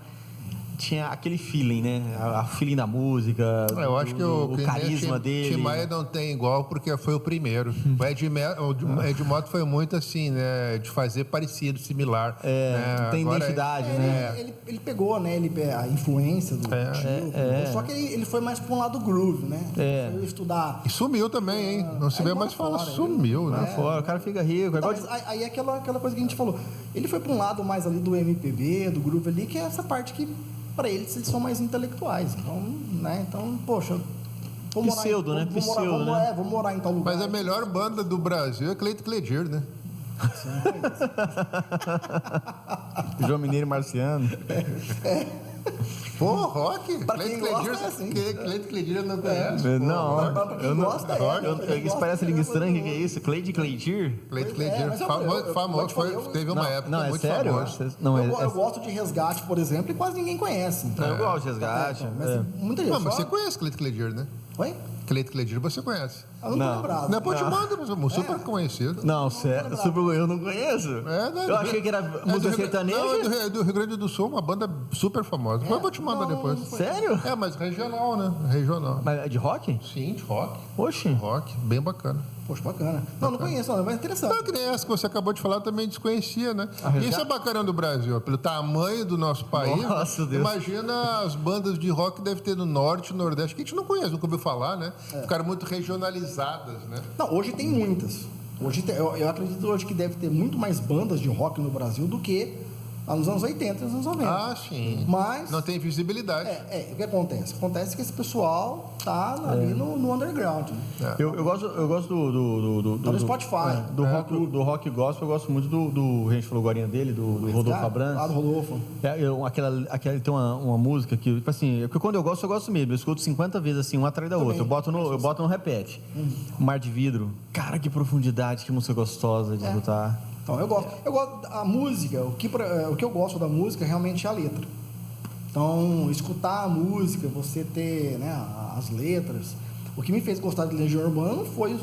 aquele feeling, né? A feeling da música, Eu acho que o carisma dele. Tim Maia não tem igual porque foi o primeiro. O Ed Mota foi muito assim, né? De fazer parecido, similar. Não tem Agora identidade, né? Ele pegou, né? A influência do tio, só que ele foi mais para um lado groove, né? Ele foi estudar. E sumiu também, hein? Não se vê mais falar, sumiu, né? Fora, o cara fica rico. Então, Igual mas aí é aquela coisa que a gente falou. Ele foi para um lado mais ali do MPB, do groove ali, que é essa parte que, para eles são mais intelectuais. Então, né? Então, poxa. Pseudo, né? Vou morar em tal lugar. Mas a melhor banda do Brasil é Cleito Cledir, né? João Mineiro e Marciano. Pô, rock. Pra quem gosta, é assim. Cleito Cledir eu não conheço. Não, Pra quem gosta, isso parece língua estranha, o que é isso? Cleidir? Cleito Cledir, mas famoso, teve uma época Não, é muito sério? famosa. Não, Eu gosto de Resgate, por exemplo, e quase ninguém conhece. Então, eu gosto de Resgate. mas muita gente Não, mas só- você conhece Cleito Cledir, né? Oi? Cleito Cledir você conhece. Eu não tô Não. lembrado. Não é Potimanda, mas é super conhecido. Não, sério, eu não conheço. Eu achei que era música sertaneja. Não, é do Rio Grande do Sul, uma banda super famosa. Depois eu vou te mandar depois. Sério? É, mas regional, né? Regional. Mas é de rock? Sim, de rock. Oxi. Rock, bem bacana. Poxa, bacana. Não conheço, não, mas é interessante. Não, que nem essa que você acabou de falar, eu também desconhecia, né? Resgate? Isso é bacana do Brasil, pelo tamanho do nosso país. Nossa, Deus. Imagina as bandas de rock que deve ter no norte, no nordeste, que a gente não conhece, nunca ouviu falar, né? Ficaram muito regionalizadas, né? Não, hoje tem muitas. Eu acredito hoje que deve ter muito mais bandas de rock no Brasil do que lá nos anos 80 e nos anos 90. Ah, sim. Mas não tem visibilidade. o que acontece? Acontece que esse pessoal tá ali no underground. Né? Eu gosto Tá no Spotify. Do rock gospel, eu gosto muito do a gente falou agora dele, do Rodolfo Abrantes. Ah, do Rodolfo. Tem uma música que, tipo assim, porque quando eu gosto mesmo, eu escuto 50 vezes assim, uma atrás da outra. Eu boto no repete. Mar de Vidro. Cara, que profundidade, que música gostosa de escutar. Então, eu gosto da música, o que eu gosto da música realmente é a letra. Então, escutar a música, você ter, né, as letras. O que me fez gostar de Legião Urbana não foi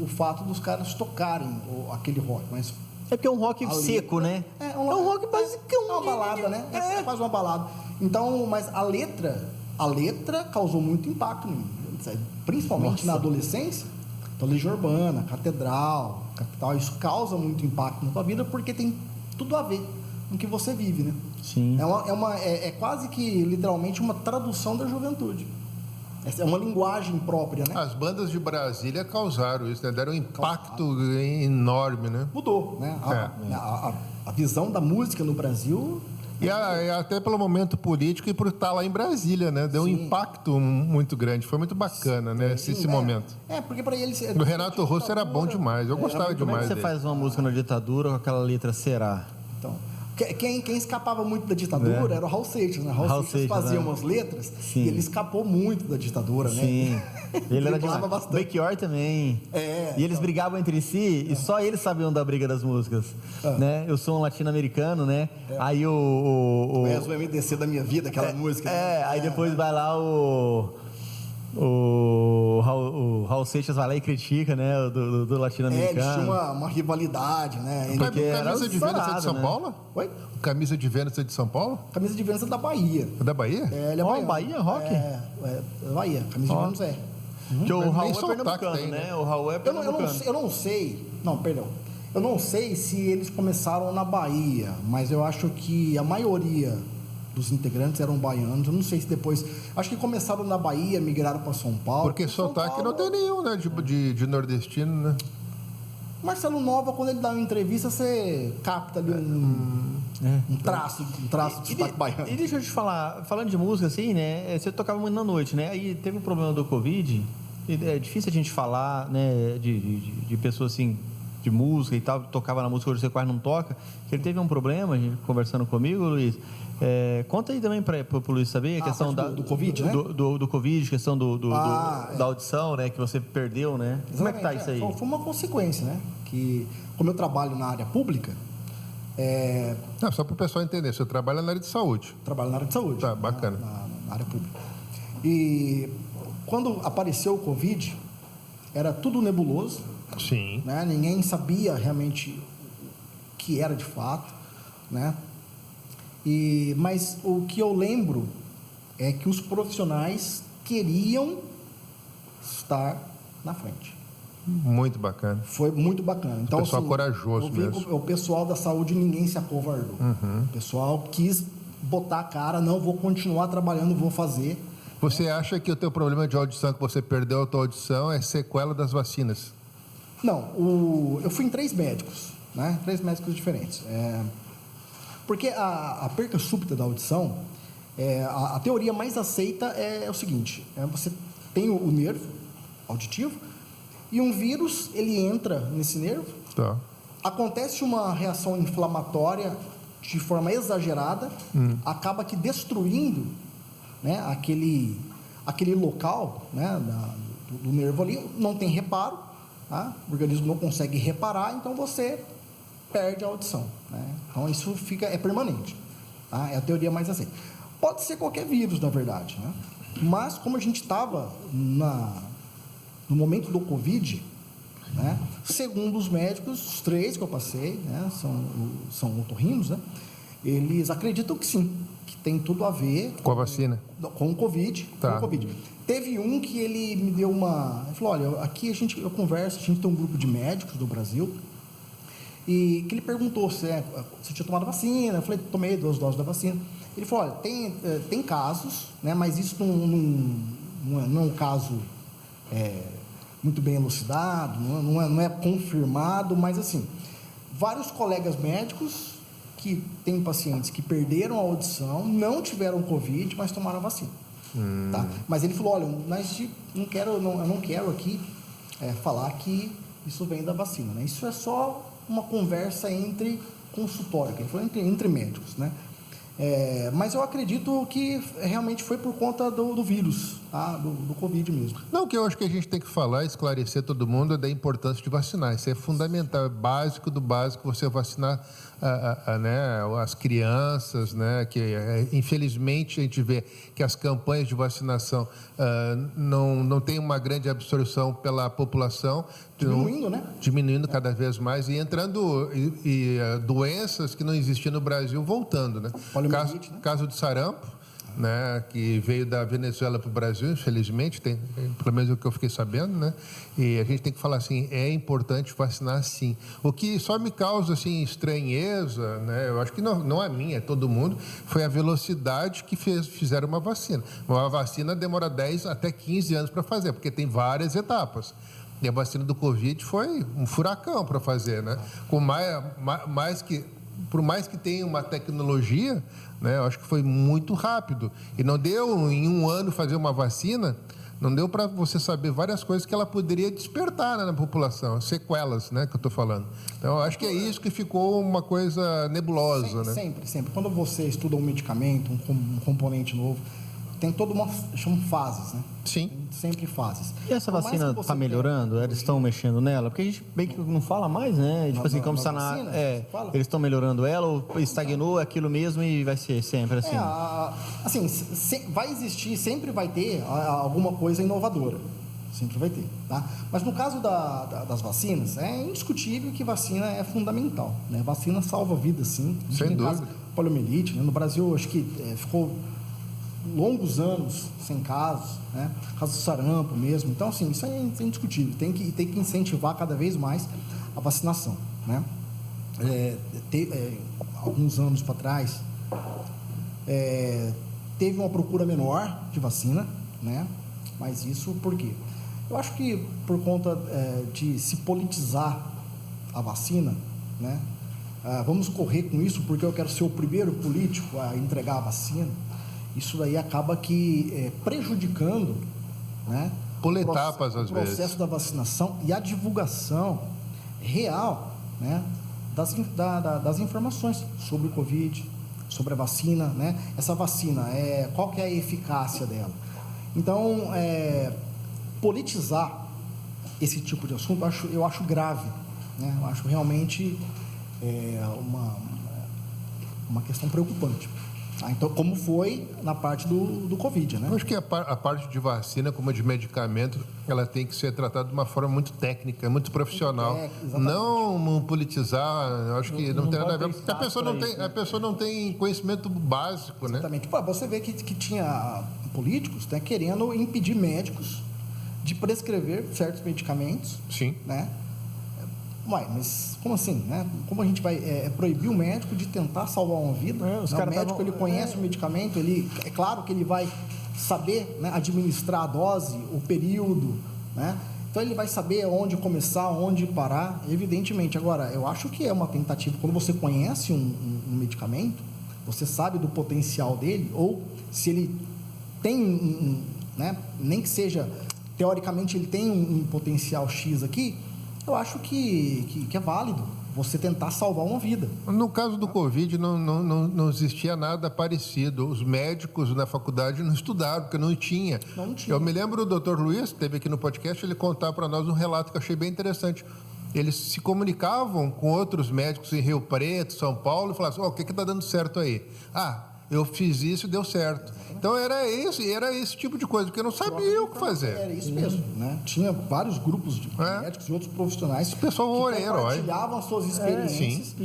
o fato dos caras tocarem aquele rock, mas é porque é um rock seco, né? É um rock basicão. É uma balada, né? É quase uma balada. Então, mas a letra causou muito impacto em mim, principalmente na adolescência. Então, Legião Urbana, Catedral, Capital, isso causa muito impacto na tua vida porque tem tudo a ver com o que você vive, né? Sim. É quase que, literalmente, uma tradução da juventude. É uma linguagem própria, né? As bandas de Brasília causaram isso, né? Deram um impacto enorme, né? Mudou, né? A visão da música no Brasil... E até pelo momento político e por estar lá em Brasília, né? Deu um impacto muito grande. Foi muito bacana, né? Esse momento. Porque para eles... O Renato Russo era bom demais. Eu gostava demais dele. Como é que você faz uma música na ditadura com aquela letra Será? Então... Quem escapava muito da ditadura era o Raul Seixas, né? Raul Seixas fazia umas letras e ele escapou muito da ditadura, né? Sim. Ele era demais. Bastante. Belchior também. E eles brigavam entre si e só eles sabiam da briga das músicas. Né? Eu sou um latino-americano, né? Aí o És o MDC da minha vida, aquela música. Aí depois vai lá o Raul Seixas vai lá e critica, né, do latino-americano. Eles tinham uma rivalidade, né? Camisa de Vênus é de São Paulo? Oi? Camisa de Vênus é de São Paulo? Camisa de Vênus é da Bahia. É da Bahia? Ele é baiano. Bahia, rock? É da Bahia. Camisa de Vênus é. Porque o Raul é sotaque pernambucano, tem, né? O Raul é pernambucano. Eu não sei... Não, perdão. Eu não sei se eles começaram na Bahia, mas eu acho que a maioria dos integrantes eram baianos. Eu não sei se depois... Acho que começaram na Bahia, migraram para São Paulo. Porque sotaque não tem nenhum, né? De nordestino, né? Marcelo Nova, quando ele dá uma entrevista, você capta ali um traço de sotaque baiano. E deixa eu te falar, falando de música assim, né? Você tocava muito na noite, né? Aí teve um problema do Covid. É difícil a gente falar, né? De pessoas assim... de música e tal, tocava na música, hoje você quase não toca, que ele teve um problema, conversando comigo, Luiz. Conta aí também para o Luiz saber a questão do Covid, né? Do Covid, questão da audição, né? Que você perdeu, né? Exatamente. Como é que tá isso aí? Foi uma consequência, né? Que, como eu trabalho na área pública... Não, só para o pessoal entender, você trabalha na área de saúde. Trabalho na área de saúde. Tá, bacana. Na área pública. E quando apareceu o Covid, era tudo nebuloso. Sim. Né? Ninguém sabia realmente o que era de fato, né? Mas o que eu lembro é que os profissionais queriam estar na frente. Muito bacana. Foi muito bacana. Então, pessoal corajoso mesmo. O pessoal da saúde, ninguém se acovardou. O pessoal quis botar a cara, não, vou continuar trabalhando, vou fazer. Você acha que o teu problema de audição, que você perdeu a tua audição, é sequela das vacinas? Não, eu fui em 3 médicos, né? 3 médicos diferentes. Porque a perca súbita da audição, a teoria mais aceita é o seguinte: você tem o nervo auditivo e um vírus, ele entra nesse nervo, Tá. acontece uma reação inflamatória de forma exagerada, acaba que destruindo, né, aquele local, né, do nervo ali, não tem reparo. Tá? O organismo não consegue reparar, então você perde a audição. Né? Então isso é permanente. Tá? É a teoria mais aceita. Pode ser qualquer vírus, na verdade. Né? Mas como a gente estava no momento do Covid, né, segundo os médicos, os 3 que eu passei, né, são otorrinos, né, eles acreditam que sim, que tem tudo a ver com a vacina, com o Covid. Tá. Com o COVID. Teve um que ele me deu ele falou: olha, aqui eu converso, a gente tem um grupo de médicos do Brasil, e que ele perguntou se tinha tomado vacina. Eu falei: tomei 2 doses da vacina. Ele falou: olha, tem casos, né, mas isso não é um caso muito bem elucidado, não é confirmado, mas assim, vários colegas médicos que tem pacientes que perderam a audição, não tiveram Covid, mas tomaram a vacina. Tá? Mas ele falou, olha, mas eu não quero aqui falar que isso vem da vacina, né? Isso é só uma conversa entre consultório, que ele falou entre médicos, né? Mas eu acredito que realmente foi por conta do vírus, tá? do Covid mesmo. Não, o que eu acho que a gente tem que falar, esclarecer todo mundo é da importância de vacinar. Isso é fundamental, é básico do básico você vacinar né, as crianças, né, que infelizmente a gente vê que as campanhas de vacinação não tem uma grande absorção pela população. Diminuindo, né? Diminuindo cada vez mais e entrando doenças que não existiam no Brasil voltando, né? Poliomielite, né? Caso de sarampo, né, que veio da Venezuela para o Brasil, infelizmente, pelo menos o que eu fiquei sabendo, né? E a gente tem que falar assim, é importante vacinar sim. O que só me causa assim estranheza, né? Eu acho que não é minha, é todo mundo, foi a velocidade que fizeram uma vacina. Uma vacina demora 10 até 15 anos para fazer, porque tem várias etapas. E a vacina do Covid foi um furacão para fazer, né? Com por mais que tenha uma tecnologia, né, eu acho que foi muito rápido. E não deu, em um ano, fazer uma vacina, não deu para você saber várias coisas que ela poderia despertar, né, na população, sequelas, né, que eu estou falando. Então, eu acho que é isso que ficou uma coisa nebulosa, né? Sempre. Quando você estuda um medicamento, um componente novo, tem toda chamam fases, né? Sim. Tem sempre fases. E essa vacina está melhorando? Eles estão mexendo nela? Porque a gente bem que não fala mais, né? Tipo assim, como está na... eles estão melhorando ela ou estagnou aquilo mesmo e vai ser sempre assim? Assim, vai existir, sempre vai ter alguma coisa inovadora. Sempre vai ter, tá? Mas no caso das vacinas, é indiscutível que vacina é fundamental, né? Vacina salva vidas, sim. Sem dúvida. Poliomielite, né? No Brasil, acho que ficou longos anos sem casos, né? Caso do sarampo mesmo. Então, assim, isso é indiscutível. Tem que incentivar cada vez mais a vacinação, né? Alguns anos para trás, teve uma procura menor de vacina, né? Mas isso por quê? Eu acho que por conta de se politizar a vacina, né? Vamos correr com isso porque eu quero ser o primeiro político a entregar a vacina. Isso daí acaba que prejudicando, né, por etapas, às vezes, o processo da vacinação e a divulgação real, né, das informações sobre o Covid, sobre a vacina, né? Essa vacina, qual que é a eficácia dela? Então, politizar esse tipo de assunto eu acho grave, né? Eu acho realmente uma questão preocupante. Então, como foi na parte do Covid, né? Eu acho que a parte de vacina, como a de medicamento, ela tem que ser tratada de uma forma muito técnica, muito profissional. Não politizar, eu acho que não tem nada a ver. Porque a pessoa não tem conhecimento básico, exatamente. né? Pô, você vê que tinha políticos, né, querendo impedir médicos de prescrever certos medicamentos. Sim. Né? Uai, mas como assim, né? Como a gente vai proibir o médico de tentar salvar uma vida? O médico, ele conhece o medicamento, é claro que ele vai saber, né, administrar a dose, o período, né? Então ele vai saber onde começar, onde parar, evidentemente. Agora, eu acho que é uma tentativa, quando você conhece um medicamento, você sabe do potencial dele, ou se ele tem né, nem que seja, teoricamente ele tem um potencial X aqui, eu acho que é válido você tentar salvar uma vida. No caso do Covid, não existia nada parecido. Os médicos na faculdade não estudaram, porque não tinha. Não tinha. Eu me lembro do Dr. Luiz, que esteve aqui no podcast, ele contar para nós um relato que eu achei bem interessante. Eles se comunicavam com outros médicos em Rio Preto, São Paulo, e falavam assim, o que está dando certo aí? Eu fiz isso e deu certo. Então era esse tipo de coisa, porque eu não sabia o que fazer. Era isso mesmo, né? Tinha vários grupos de médicos e outros profissionais que compartilhavam as suas experiências.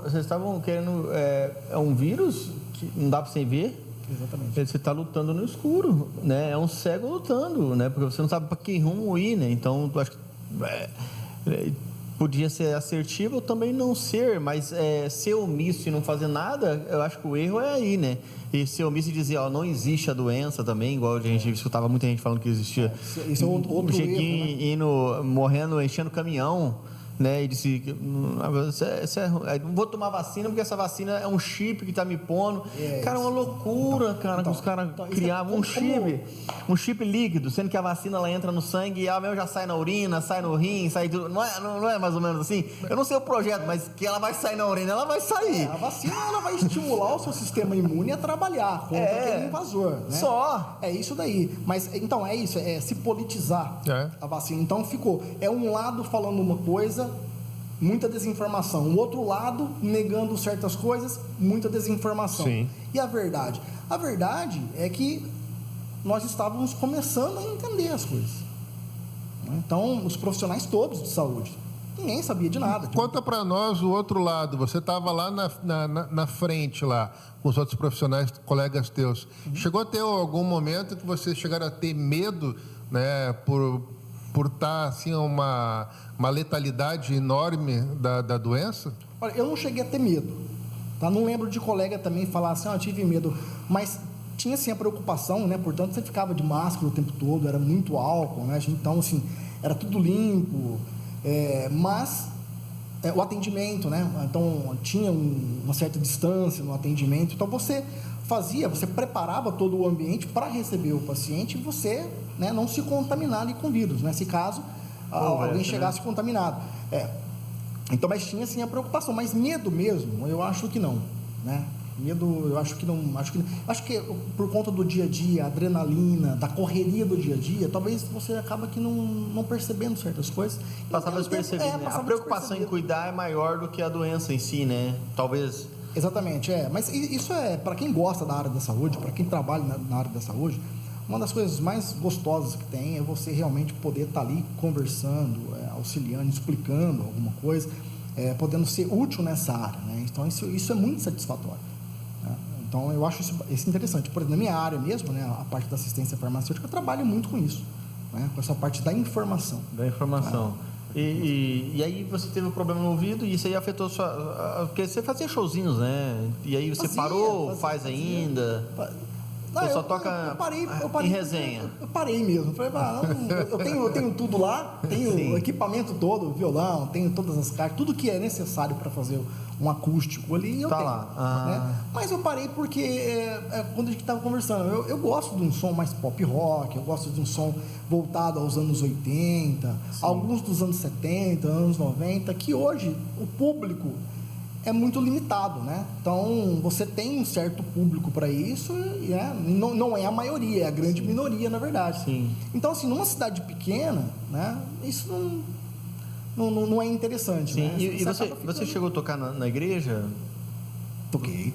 Vocês estavam querendo... É um vírus que não dá para você ver. Exatamente. Você está lutando no escuro, né? É um cego lutando, né? Porque você não sabe para que rumo ir, né? Então, eu acho que... podia ser assertivo ou também não ser, mas ser omisso e não fazer nada, eu acho que o erro é aí, né? E ser omisso e dizer, não existe a doença também, igual a gente escutava muita gente falando que existia. Isso é outro erro, né? Morrendo, enchendo caminhão, né? E disse que não vou tomar vacina porque essa vacina é um chip que tá me pondo. Cara, é uma loucura, cara, que os caras criavam um chip líquido, sendo que a vacina ela entra no sangue e ela mesmo já sai na urina, sai no rim, sai tudo. Não é mais ou menos assim? Eu não sei o projeto, mas que ela vai sair na urina, ela vai sair. A vacina ela vai estimular o seu sistema imune a trabalhar contra aquele invasor, né? Só. É isso daí. Mas então é isso, é se politizar a vacina. Então ficou, um lado falando uma coisa, muita desinformação. O outro lado negando certas coisas, muita desinformação. Sim. E a verdade? A verdade é que nós estávamos começando a entender as coisas. Então, os profissionais todos de saúde, ninguém sabia de nada. Conta para nós o outro lado. Você estava lá na frente, lá, com os outros profissionais, colegas teus. Chegou a ter algum momento que vocês chegaram a ter medo, né, por estar assim, uma letalidade enorme da doença? Olha, eu não cheguei a ter medo. Tá? Não lembro de colega também falar assim, eu tive medo. Mas tinha sim a preocupação, né? Portanto, você ficava de máscara o tempo todo, era muito álcool, né? Então, assim, era tudo limpo. Mas o atendimento, né? Então, tinha uma certa distância no atendimento. Então, você preparava todo o ambiente para receber o paciente e você, né, não se contaminar ali com vírus, né? Se caso alguém chegasse contaminado. Então, mas tinha sim a preocupação, mas medo mesmo, eu acho que não, né? Medo, eu acho que não. Acho que por conta do dia a dia, adrenalina, da correria do dia a dia, talvez você acaba que não percebendo certas coisas. Passava despercebido, né? A preocupação em cuidar é maior do que a doença em si, né? Talvez. Exatamente, mas isso é, para quem gosta da área da saúde, para quem trabalha na área da saúde, uma das coisas mais gostosas que tem é você realmente poder estar ali conversando, auxiliando, explicando alguma coisa, podendo ser útil nessa área, né? Então, isso é muito satisfatório. Né? Então, eu acho isso interessante. Por exemplo, na minha área mesmo, né, a parte da assistência farmacêutica, eu trabalho muito com isso, né, com essa parte da informação. E aí você teve um problema no ouvido e isso aí afetou porque você fazia showzinhos, né? E aí você faz ainda? Não, só toca em resenha. Eu parei mesmo. Falei, eu tenho tudo lá, tenho o equipamento todo, violão, tenho todas as caixas, tudo que é necessário para fazer um acústico ali, eu tenho. Lá. Né? Mas eu parei porque, quando a gente estava conversando, eu gosto de um som mais pop rock, eu gosto de um som voltado aos anos 80, alguns dos anos 70, anos 90, que hoje o público é muito limitado, né? Então, você tem um certo público para isso, não é a maioria, é a grande minoria, na verdade. Sim. Então, assim, numa cidade pequena, né, isso não é interessante. Sim. Né? E você chegou a tocar na igreja? Toquei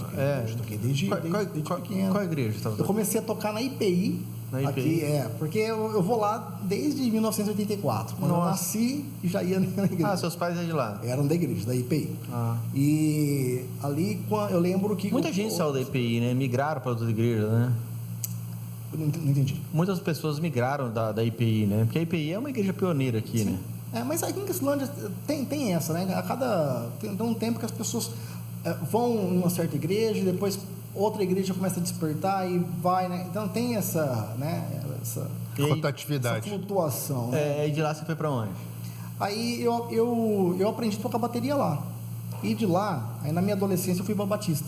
desde pequeno. Qual igreja? Eu comecei a tocar na IPI. Aqui, porque eu vou lá desde 1984. Quando eu nasci, já ia na igreja. Seus pais é de lá? Eram da igreja, da IPI. E ali, eu lembro que... Muita gente saiu da IPI, né? Migraram para outras igrejas, né? Não entendi. Muitas pessoas migraram da IPI, né? Porque a IPI é uma igreja pioneira aqui, Sim. né? Mas aqui em Cacilândia tem essa, né? Tem um tempo que as pessoas vão em uma certa igreja e depois outra igreja começa a despertar e vai, né? Então tem essa, né? Essa rotatividade, essa flutuação. Né? E de lá você foi para onde? Aí eu aprendi a tocar bateria lá. E de lá, aí na minha adolescência eu fui para Batista.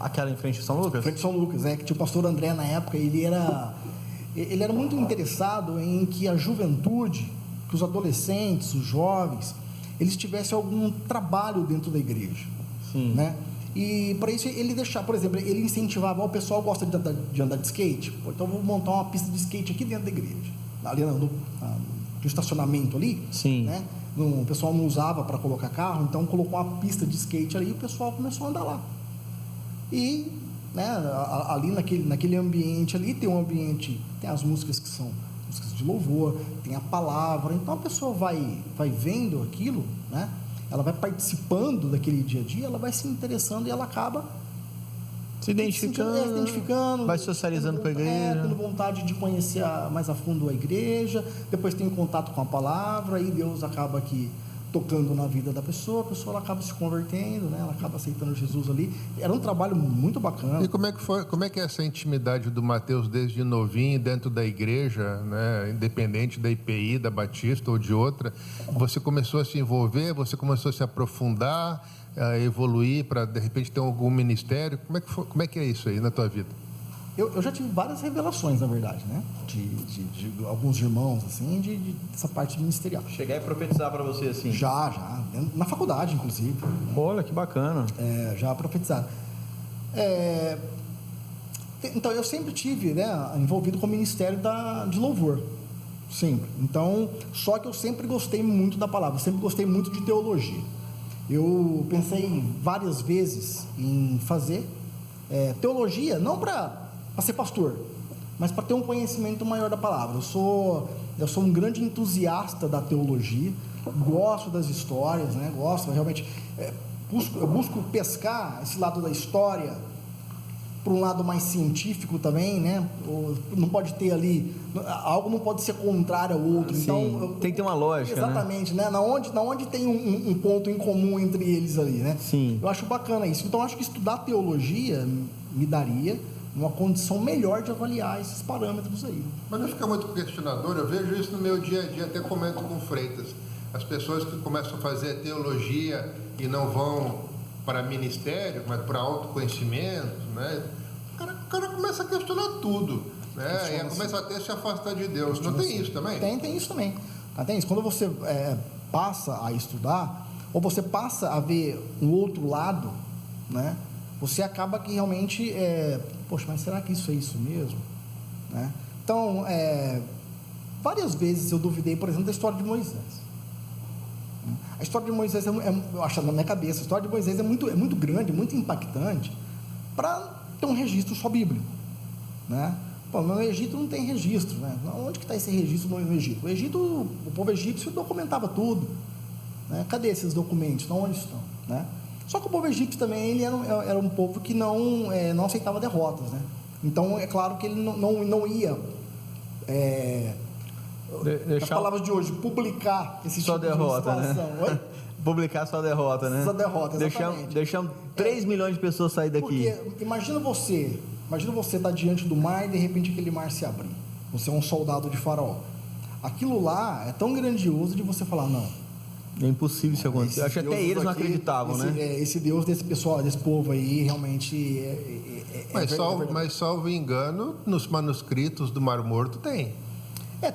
Aquela em frente de São Lucas? Em frente de São Lucas, que tinha o pastor André na época. Ele era muito interessado em que a juventude, que os adolescentes, os jovens, eles tivessem algum trabalho dentro da igreja. Sim. Né? E para isso ele deixava, por exemplo, ele incentivava, o pessoal gosta de andar de skate, então eu vou montar uma pista de skate aqui dentro da igreja, ali no estacionamento ali. Sim. Né? O pessoal não usava para colocar carro, então colocou uma pista de skate ali e o pessoal começou a andar lá. E, né, ali naquele ambiente ali, tem um ambiente, tem as músicas que são músicas de louvor, tem a palavra, então a pessoa vai vendo aquilo, né? Ela vai participando daquele dia a dia, ela vai se interessando e ela acaba se identificando, vai socializando com a igreja, tendo vontade de conhecer mais a fundo a igreja, depois tem o contato com a palavra e Deus acaba que tocando na vida da pessoa, a pessoa ela acaba se convertendo, né? Ela acaba aceitando Jesus ali. Era um trabalho muito bacana. E como é que é essa intimidade do Mateus desde novinho dentro da igreja, né? Independente da IPI, da Batista ou de outra? Você começou a se envolver, você começou a se aprofundar, a evoluir para de repente ter algum ministério? Como é que é isso aí na tua vida? Eu já tive várias revelações, na verdade, né? De alguns irmãos, assim, dessa parte ministerial. Chegar e profetizar para você assim? Já. Na faculdade, inclusive. Olha, que bacana. Já profetizaram. Então, eu sempre tive, né, envolvido com o ministério de louvor. Sempre. Então, só que eu sempre gostei muito da palavra, sempre gostei muito de teologia. Eu pensei várias vezes em fazer teologia, não para ser pastor, mas para ter um conhecimento maior da palavra. Eu sou um grande entusiasta da teologia, gosto das histórias, né? Gosto realmente, eu busco pescar esse lado da história para um lado mais científico também, né? Não pode ter ali, algo não pode ser contrário ao outro. Sim, então tem que ter uma lógica, exatamente, né? Na onde tem um ponto em comum entre eles ali, né? Sim. Eu acho bacana isso. Então, eu acho que estudar teologia me daria uma condição melhor de avaliar esses parâmetros aí. Mas não fica muito questionador, eu vejo isso no meu dia a dia, até comento com o Freitas. As pessoas que começam a fazer teologia e não vão para ministério, mas para autoconhecimento, né? O cara começa a questionar tudo, né? E começa até a se afastar de Deus. Não tem isso também? Tem isso também. Tem isso. Quando você passa a estudar, ou você passa a ver um outro lado, né? Você acaba que realmente, poxa, mas será que isso é isso mesmo? Né? Então, várias vezes eu duvidei, por exemplo, da história de Moisés. A história de Moisés, eu acho na minha cabeça, a história de Moisés é muito grande, muito impactante, para ter um registro só bíblico. Né? Pô, no Egito não tem registro. Né? Onde que está esse registro no Egito? O povo egípcio documentava tudo. Né? Cadê esses documentos? Onde estão? Né? Só que o povo egípcio também ele era um povo que não aceitava derrotas, né? Então é claro que ele não ia, nas palavras de hoje, publicar esse só tipo derrota, de situação. né? Publicar só derrota, né? Só derrota, exatamente. Deixamos 3 milhões de pessoas sair daqui. Porque imagina você estar diante do mar e de repente aquele mar se abrir. Você é um soldado de Faraó. Aquilo lá é tão grandioso de você falar, não. É impossível isso acontecer. Acho que até eles não acreditavam, né? Esse Deus desse pessoal, desse povo aí, realmente Mas salvo engano, nos manuscritos do Mar Morto tem.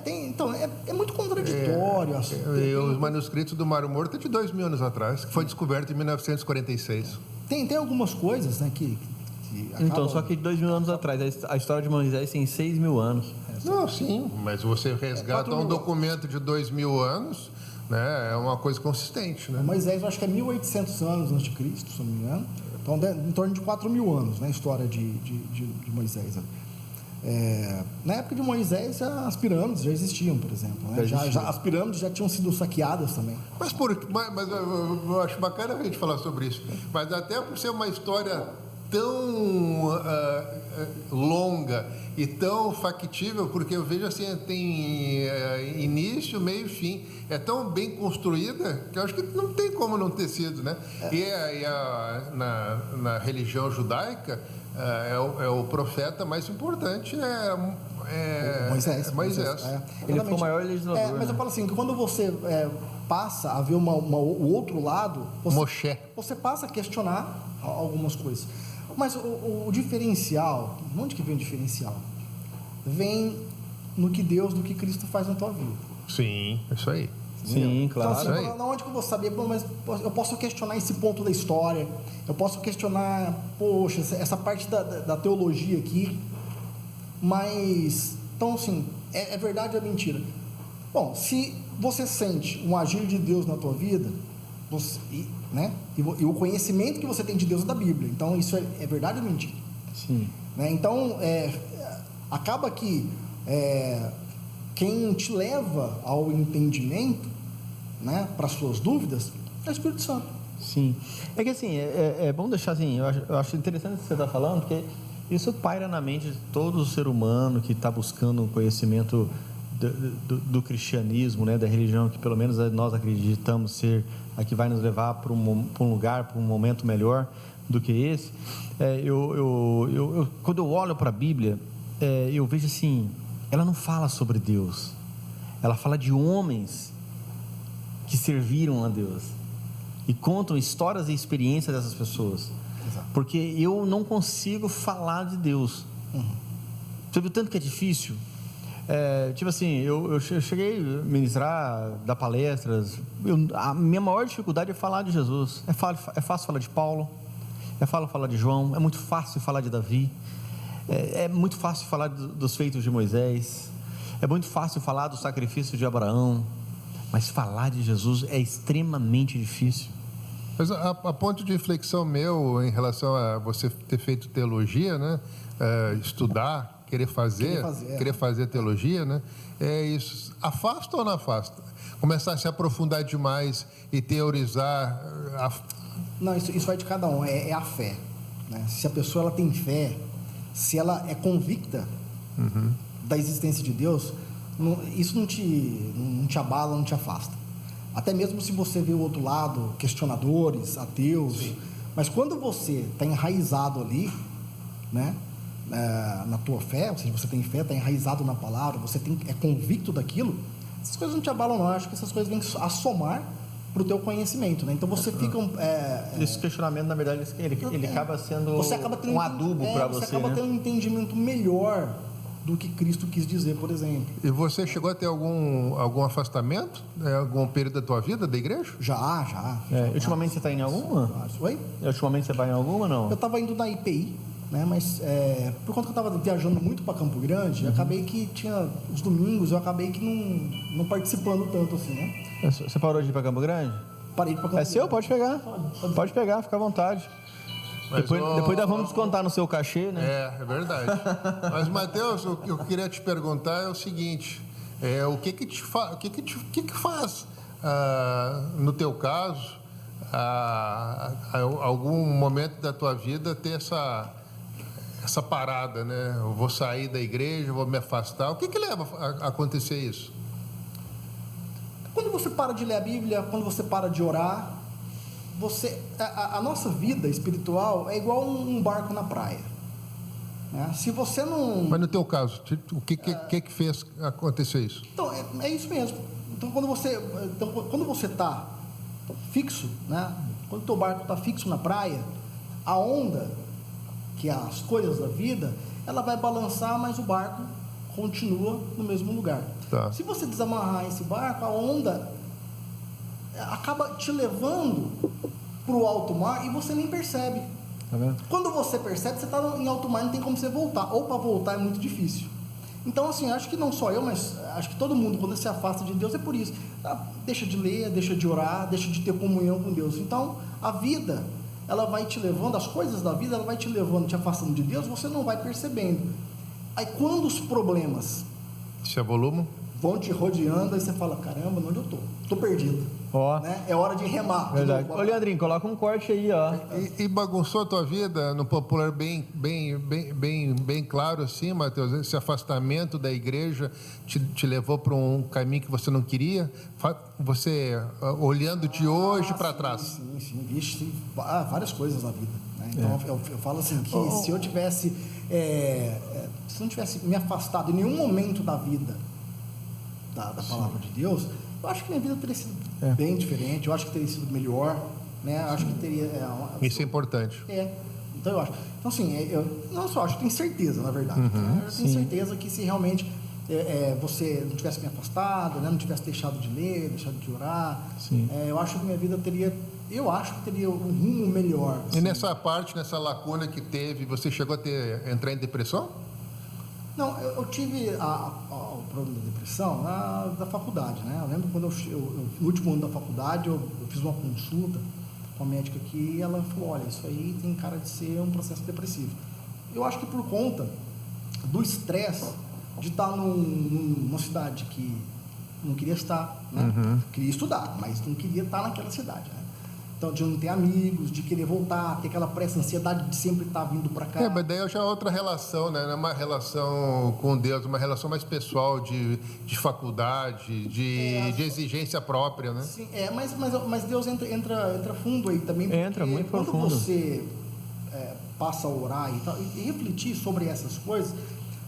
Tem. Então, é muito contraditório. Os manuscritos do Mar Morto é de 2.000 anos atrás, que foi descoberto em 1946. Tem algumas coisas, né, que acabam... Então, só que de 2.000 anos atrás, a história de Moisés tem 6.000 anos. Não, sim, mas você resgata um documento de 2.000 anos... Né? É uma coisa consistente, né? Moisés, eu acho que é 1.800 anos antes de Cristo, se não me engano. Então, em torno de 4.000 anos, né? A história de Moisés. Na época de Moisés, as pirâmides já existiam, por exemplo. Né? As pirâmides já tinham sido saqueadas também. Mas eu acho bacana a gente falar sobre isso. Mas até por ser uma história tão longa e tão factível, porque eu vejo assim, tem início, meio e fim. É tão bem construída que eu acho que não tem como não ter sido, né? Na religião judaica, é o profeta mais importante, né? Moisés. Ele foi o maior legislador. Mas eu falo assim, que quando você passa a ver o outro lado, você passa a questionar algumas coisas. Mas o diferencial, onde que vem o diferencial? Vem no que Cristo faz na tua vida. Sim, isso aí. Sim, claro. Então, assim, onde que eu vou saber? Mas eu posso questionar esse ponto da história, eu posso questionar, poxa, essa parte da teologia aqui, mas, então assim, é verdade ou é mentira? Bom, se você sente um agir de Deus na tua vida, né? E o conhecimento que você tem de Deus é da Bíblia, então isso é verdade ou mentira? Sim. Né? Então, acaba que quem te leva ao entendimento, né, para suas dúvidas, é o Espírito Santo. Sim. É que assim, é bom deixar assim, eu acho interessante o que você está falando, porque isso paira na mente de todo ser humano que está buscando um conhecimento do cristianismo, né, da religião que pelo menos nós acreditamos ser a que vai nos levar para um lugar, para um momento melhor do que esse, quando eu olho para a Bíblia, eu vejo assim, ela não fala sobre Deus, ela fala de homens que serviram a Deus e contam histórias e experiências dessas pessoas. Exato. Porque eu não consigo falar de Deus. Você viu tanto que é difícil? Tipo assim, eu cheguei a ministrar, dar palestras. A minha maior dificuldade é falar de Jesus. É fácil falar de Paulo, é fácil falar de João, é muito fácil falar de Davi, é muito fácil falar dos feitos de Moisés, é muito fácil falar do sacrifício de Abraão, mas falar de Jesus é extremamente difícil. Mas a ponto de inflexão meu em relação a você ter feito teologia, né? Estudar, querer fazer teologia, né? É isso. Afasta ou não afasta? Começar a se aprofundar demais e teorizar. Não, isso vai de cada um, é a fé. Né? Se a pessoa ela tem fé, se ela é convicta da existência de Deus, isso não te abala, não te afasta. Até mesmo se você vê o outro lado, questionadores, ateus. Sim. Mas quando você está enraizado ali, né, na tua fé, ou seja, você tem fé, está enraizado na palavra, você é convicto daquilo, essas coisas não te abalam não. Eu acho que essas coisas vêm a somar para o teu conhecimento, né? Então você fica... Esse questionamento, na verdade, ele acaba sendo tendo um adubo para você. Você acaba tendo um entendimento melhor do que Cristo quis dizer, por exemplo. E você chegou a ter algum afastamento? Algum período da tua vida, da igreja? Já. Ultimamente você está em alguma? Oi? Ultimamente você vai em alguma, não? Eu estava indo na IPI, né? Mas por conta que eu estava viajando muito para Campo Grande, acabei que tinha os domingos, eu acabei que não participando tanto assim, né? Você parou de ir para Campo Grande? Parei de ir para Campo Grande. É seu? Pode pegar. Pode pegar, fica à vontade. Depois nós vamos descontar no seu cachê, né? É verdade. Mas, Mateus, o que eu queria te perguntar é o seguinte: o que faz, no teu caso, algum momento da tua vida ter essa parada, né? Eu vou sair da igreja, vou me afastar. O que leva a acontecer isso? Quando você para de ler a Bíblia, quando você para de orar, a nossa vida espiritual é igual um barco na praia. Né? Se você não... Mas no teu caso, o que fez acontecer isso? Então, é isso mesmo. Então, quando você está fixo, né? Quando o teu barco está fixo na praia, a onda, que é as coisas da vida, ela vai balançar, mas o barco continua no mesmo lugar. Tá. Se você desamarrar esse barco, a onda acaba te levando para o alto mar e você nem percebe. Tá vendo? Quando você percebe, você está em alto mar, não tem como você voltar. Ou para voltar é muito difícil. Então, assim, acho que não só eu, mas acho que todo mundo, quando se afasta de Deus, é por isso. Deixa de ler, deixa de orar, deixa de ter comunhão com Deus. Então, a vida, ela vai te levando, as coisas da vida, ela vai te levando, te afastando de Deus, você não vai percebendo. Aí, quando os problemas se avolumam, vão te rodeando, aí você fala, caramba, onde eu tô? Tô perdido. Ó. Né? É hora de remar. Verdade. Ô, Leandrinho, coloca um corte aí, ó. E bagunçou a tua vida no popular bem claro assim, Mateus? Esse afastamento da igreja te levou para um caminho que você não queria? Você olhando de hoje para trás? Sim. Vixe, várias coisas na vida. Né? Então eu falo assim, que se eu tivesse... se não tivesse me afastado em nenhum momento da vida da palavra de Deus, eu acho que minha vida teria sido bem diferente, eu acho que teria sido melhor, né? Eu acho que teria... Isso é importante. Então eu acho. Então assim, eu não só acho, eu tenho certeza, na verdade. Né? Eu tenho certeza que se realmente você não tivesse me afastado, né? Não tivesse deixado de ler, deixado de orar, eu acho que minha vida teria um rumo melhor. Assim. E nessa lacuna que teve, você chegou a entrar em depressão? Não, eu tive o problema da depressão da faculdade, né? Eu lembro quando no último ano da faculdade, eu fiz uma consulta com a médica aqui e ela falou, olha, isso aí tem cara de ser um processo depressivo. Eu acho que por conta do estresse de estar numa cidade que não queria estar, né? Queria estudar, mas não queria estar naquela cidade, né? então, de não ter amigos, de querer voltar, ter aquela pressa, ansiedade de sempre estar vindo para cá. Mas daí já é outra relação, né? Não é uma relação com Deus, uma relação mais pessoal, de faculdade, de exigência própria, né? Sim, mas Deus entra fundo aí também. Entra muito quando profundo. você passa a orar e refletir sobre essas coisas,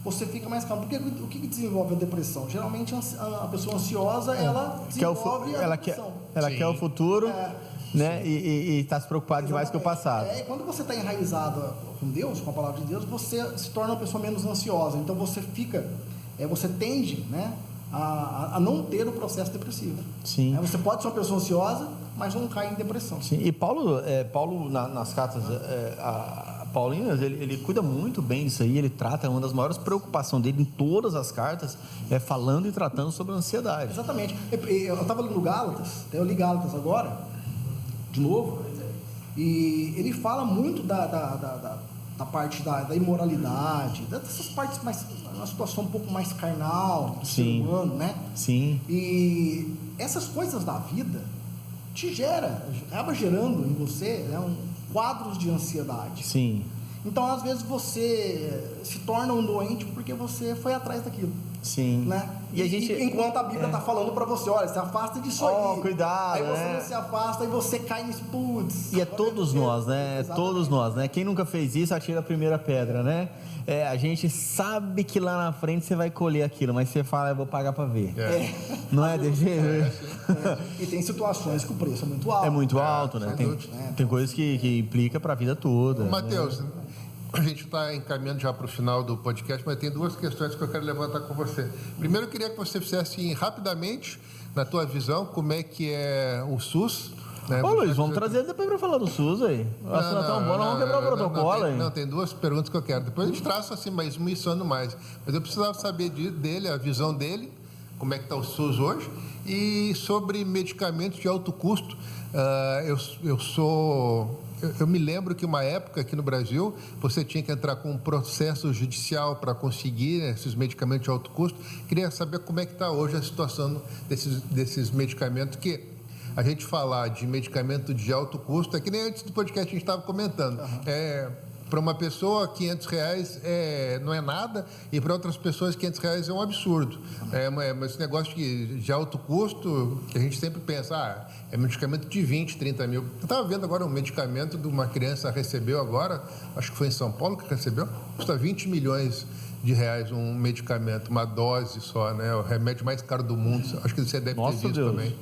você fica mais calmo. Porque o que desenvolve a depressão? Geralmente a pessoa ansiosa, ela desenvolve a depressão. Ela quer o futuro, né? E está se preocupada demais com o passado. Quando você está enraizado com Deus, com a palavra de Deus, você se torna uma pessoa menos ansiosa. Então você você tende, né, a não ter o processo depressivo. Sim. Você pode ser uma pessoa ansiosa, mas não cai em depressão. Sim. E Paulo nas cartas paulinas, ele cuida muito bem disso aí. Ele trata, uma das maiores preocupações dele em todas as cartas é falando e tratando sobre a ansiedade. Exatamente. Eu estava lendo Gálatas, eu li Gálatas agora, de novo, e ele fala muito da parte da imoralidade, dessas partes mais, uma situação um pouco mais carnal do ser humano, né? Sim. E essas coisas da vida acaba gerando em você, né, quadros de ansiedade. Sim. Então, às vezes, você se torna um doente porque você foi atrás daquilo. Sim. Né? E a gente, enquanto a Bíblia está falando para você, olha, se afasta disso aí. Cuidado, aí você não se afasta e você cai nesse putz. E é todos nós, né? Exatamente. Todos nós, né? Quem nunca fez isso, atira a primeira pedra, né? A gente sabe que lá na frente você vai colher aquilo, mas você fala, eu vou pagar para ver. Não é desse jeito? E tem situações que o preço é muito alto. É muito alto, né? Tem coisas que implica para a vida toda. Matheus, a gente está encaminhando já para o final do podcast, mas tem duas questões que eu quero levantar com você. Primeiro, eu queria que você fizesse rapidamente, na tua visão, como é que é o SUS. Né? Ô Luiz, vamos trazer ele depois para falar do SUS aí. Nossa, não é tão bom, nós vamos quebrar o protocolo aí. Não, tem duas perguntas que eu quero. Depois a gente traça assim, mas esmiuçando mais. Mas eu precisava saber dele, a visão dele, como é que está o SUS hoje, e sobre medicamentos de alto custo. Eu me lembro que uma época aqui no Brasil você tinha que entrar com um processo judicial para conseguir esses medicamentos de alto custo. Queria saber como é que está hoje a situação desses medicamentos, que a gente falar de medicamento de alto custo, é que nem antes do podcast a gente estava comentando. Para uma pessoa, R$500 não é nada, e para outras pessoas, R$500 é um absurdo. Mas esse negócio de alto custo, que a gente sempre pensa, é medicamento de 20, 30 mil. Eu estava vendo agora um medicamento de uma criança recebeu agora, acho que foi em São Paulo que recebeu, custa 20 milhões de reais um medicamento, uma dose só, né? O remédio mais caro do mundo. Acho que você deve ter visto também.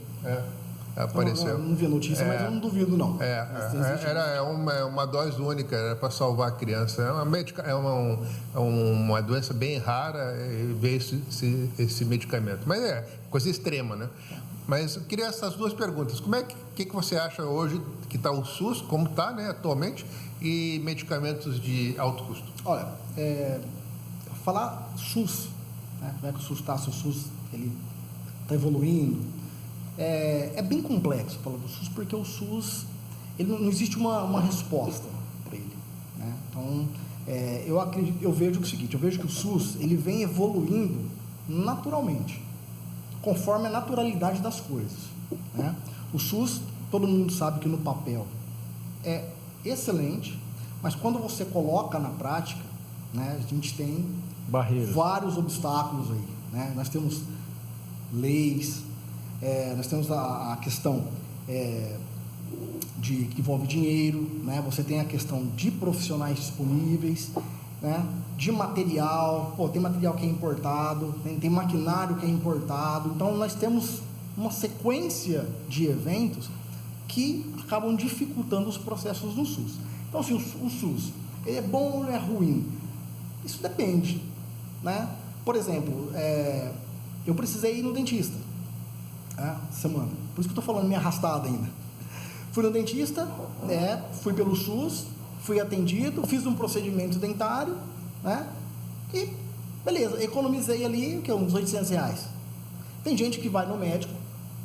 Apareceu. Não vi a notícia, mas eu não duvido, não. Era uma dose única, era para salvar a criança. É uma doença bem rara ver esse medicamento. Mas é coisa extrema, né? Mas eu queria essas duas perguntas. Como que você acha hoje que está o SUS, como está, né, atualmente, e medicamentos de alto custo? Olha, falar SUS, né, como é que o SUS está, se o SUS está evoluindo, é bem complexo falar do SUS, porque o SUS, não existe uma resposta para ele, né? Então, eu vejo o seguinte, eu vejo que o SUS, ele vem evoluindo naturalmente, conforme a naturalidade das coisas, né? O SUS, todo mundo sabe que no papel é excelente, mas quando você coloca na prática, né, a gente tem vários obstáculos aí, né? Nós temos leis, nós temos a questão que envolve dinheiro, né? Você tem a questão de profissionais disponíveis, né? De material, tem material que é importado, tem maquinário que é importado. Então, nós temos uma sequência de eventos que acabam dificultando os processos no SUS. Então, assim, o SUS, ele é bom ou é ruim? Isso depende, né? Por exemplo, eu precisei ir no dentista semana, por isso que eu estou falando minha arrastada ainda. Fui no dentista, fui pelo SUS, fui atendido, fiz um procedimento dentário, né? E beleza, economizei ali uns R$800. Tem gente que vai no médico,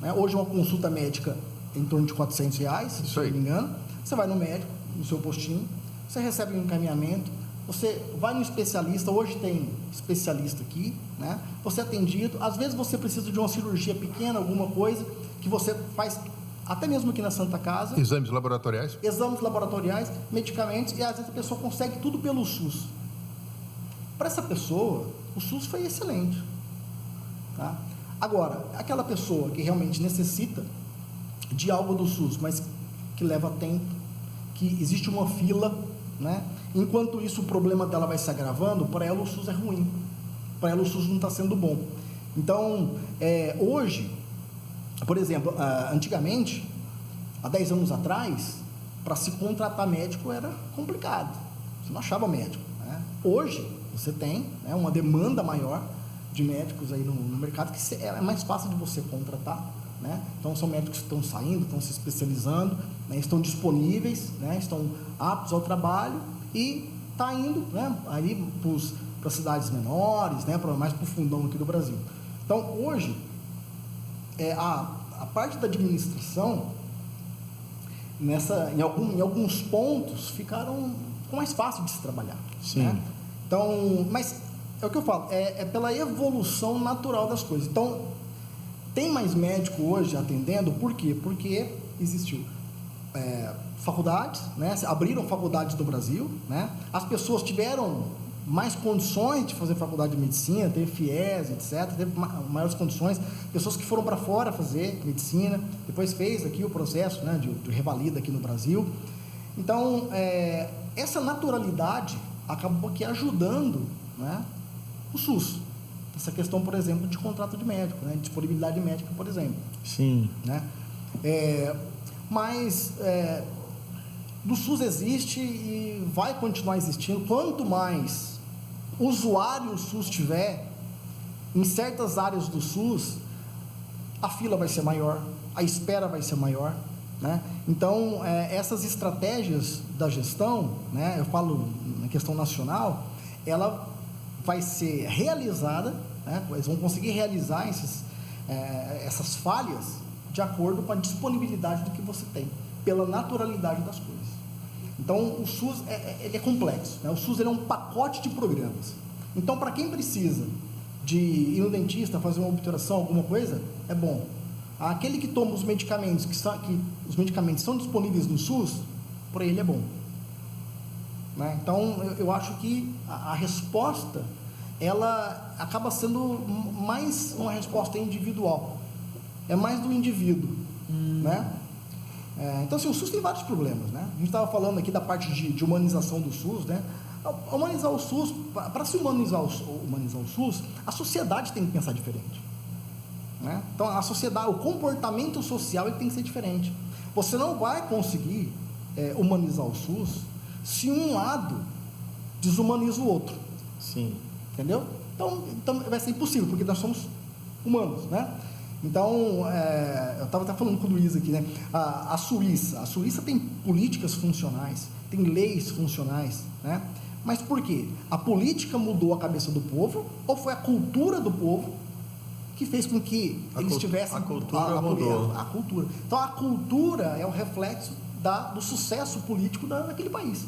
né? Hoje uma consulta médica em torno de R$400, se eu não me engano. Você vai no médico, no seu postinho, você recebe um encaminhamento, você vai no especialista, hoje tem especialista aqui, né? Você é atendido, às vezes você precisa de uma cirurgia pequena, alguma coisa, que você faz até mesmo aqui na Santa Casa. Exames laboratoriais? Exames laboratoriais, medicamentos, e às vezes a pessoa consegue tudo pelo SUS. Para essa pessoa, o SUS foi excelente. Tá? Agora, aquela pessoa que realmente necessita de algo do SUS, mas que leva tempo, que existe uma fila, né? Enquanto isso o problema dela vai se agravando, para ela o SUS é ruim, para ela o SUS não está sendo bom. Então, hoje, por exemplo, antigamente, há 10 anos atrás, para se contratar médico era complicado, você não achava médico, né? Hoje, você tem, né, uma demanda maior de médicos aí no mercado, que é mais fácil de você contratar, né? Então, são médicos que estão saindo, estão se especializando, né, estão disponíveis, né, estão aptos ao trabalho e está indo, né, aí para cidades menores, né, mais para o fundão aqui do Brasil. Então, hoje, a parte da administração, em alguns pontos, ficou mais fácil de se trabalhar. Sim. Né? Então, mas é o que eu falo, é pela evolução natural das coisas. Então, tem mais médico hoje atendendo, por quê? Porque existiu faculdades, né? Abriram faculdades no Brasil, né? As pessoas tiveram mais condições de fazer faculdade de medicina, teve FIES, etc., teve maiores condições, pessoas que foram para fora fazer medicina, depois fez aqui o processo, né, de revalida aqui no Brasil. Então, essa naturalidade acabou aqui ajudando, né, o SUS. Essa questão, por exemplo, de contrato de médico, né, disponibilidade médica, por exemplo. Sim. Né? Mas do SUS existe e vai continuar existindo. Quanto mais usuário o SUS tiver, em certas áreas do SUS, a fila vai ser maior, a espera vai ser maior, né? Então, essas estratégias da gestão, né, eu falo na questão nacional, ela vai ser realizada, né, eles vão conseguir realizar essas falhas de acordo com a disponibilidade do que você tem, pela naturalidade das coisas. Então, o SUS ele é complexo, né? O SUS ele é um pacote de programas. Então, para quem precisa de ir no dentista, fazer uma obturação, alguma coisa, é bom. Aquele que toma os medicamentos, que os medicamentos são disponíveis no SUS, para ele é bom. Né? Então, eu acho que a resposta, ela acaba sendo mais uma resposta individual. É mais do indivíduo, né? Então, assim, o SUS tem vários problemas, né? A gente estava falando aqui da parte de humanização do SUS, né? Humanizar o SUS, para se humanizar o SUS, a sociedade tem que pensar diferente, né? Então, a sociedade, o comportamento social ele tem que ser diferente. Você não vai conseguir humanizar o SUS se um lado desumaniza o outro. Sim. Entendeu? Então vai ser impossível, porque nós somos humanos, né? Então, eu estava até falando com o Luiz aqui, né? A Suíça tem políticas funcionais, tem leis funcionais, né? Mas por quê? A política mudou a cabeça do povo ou foi a cultura do povo que fez com que eles tivessem... A cultura mudou. A cultura. Então, a cultura é o reflexo do sucesso político daquele país.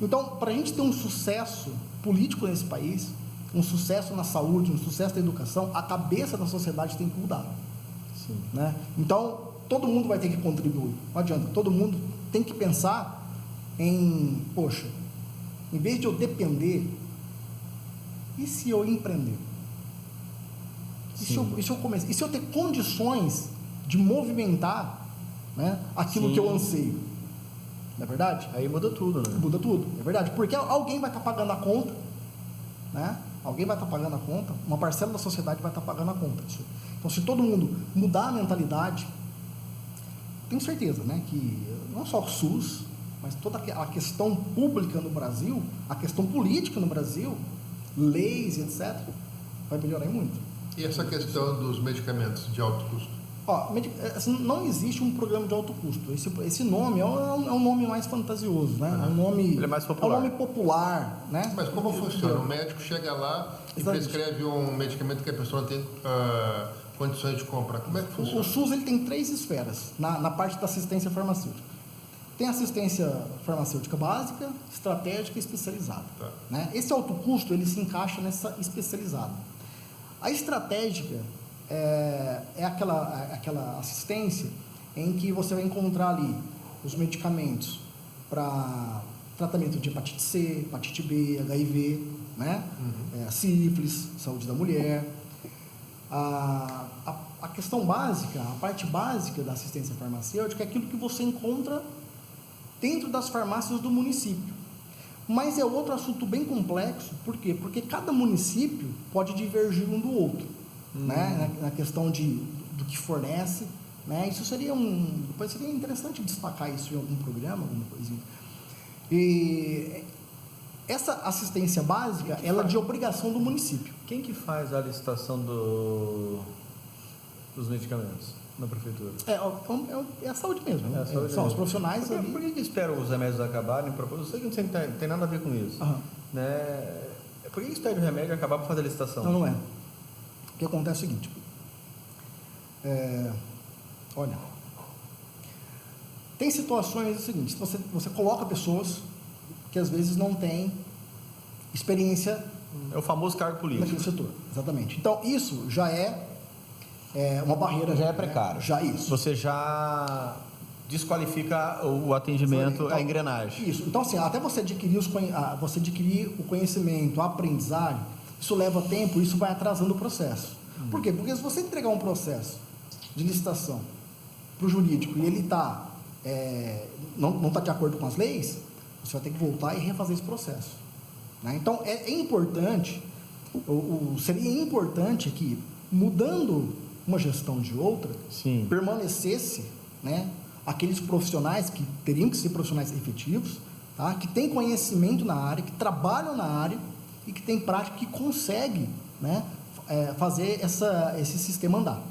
Então, para a gente ter um sucesso político nesse país, um sucesso na saúde, um sucesso na educação, a cabeça da sociedade tem que mudar. Sim. Né? Então, todo mundo vai ter que contribuir. Não adianta, todo mundo tem que pensar em, poxa, em vez de eu depender, e se eu empreender? E se eu começar? E se eu ter condições de movimentar, né, aquilo que eu anseio? Não é verdade? Aí muda tudo, né? Muda tudo, é verdade. Porque alguém vai estar pagando a conta, né? Alguém vai estar pagando a conta, uma parcela da sociedade vai estar pagando a conta. Então, se todo mundo mudar a mentalidade, tenho certeza, né, que não só o SUS, mas toda a questão pública no Brasil, a questão política no Brasil, leis, etc., vai melhorar muito. E essa questão dos medicamentos de alto custo? Não existe um programa de alto custo. Esse nome é um nome mais fantasioso, né? É um nome, ele é mais popular. É um nome popular, né? Mas como funciona? O médico chega lá e prescreve um medicamento que a pessoa tem condições de comprar. Como é que funciona? O SUS ele tem 3 esferas na parte da assistência farmacêutica. Tem assistência farmacêutica básica, estratégica e especializada. Tá. Né? Esse alto custo ele se encaixa nessa especializada. A estratégica é aquela assistência em que você vai encontrar ali os medicamentos para tratamento de hepatite C, hepatite B, HIV, né? Sífilis, saúde da mulher. A questão básica, a parte básica da assistência farmacêutica é aquilo que você encontra dentro das farmácias do município. Mas é outro assunto bem complexo, por quê? Porque cada município pode divergir um do outro, né? Na questão do que fornece, né? Isso depois seria interessante destacar isso em algum programa, alguma coisinha. E essa assistência básica, ela é de obrigação do município. Quem que faz a licitação dos medicamentos na prefeitura? É a saúde mesmo. É a saúde são mesmo. os profissionais Por ali. que esperam os remédios acabarem? Eu sei que não tem nada a ver com isso. Né? Por que espera o remédio acabar para fazer a licitação? Não é. O que acontece é o seguinte. Olha, tem situações seguintes, você coloca pessoas que às vezes não têm experiência É o famoso cargo político. naquele setor, exatamente. Então, isso já é uma barreira. Já é precário. Já isso. Você já desqualifica o atendimento, Então, a engrenagem. Isso. Então, assim, até você adquirir o conhecimento, a aprendizagem, isso leva tempo, isso vai atrasando o processo. Por quê? Porque se você entregar um processo de licitação para o jurídico e ele não está de acordo com as leis, você vai ter que voltar e refazer esse processo. Né? Então, é importante, seria importante que, mudando uma gestão de outra, Sim. permanecesse, né, aqueles profissionais que teriam que ser profissionais efetivos, tá? Que têm conhecimento na área, que trabalham na área e que têm prática, que conseguem, né, fazer esse sistema andar.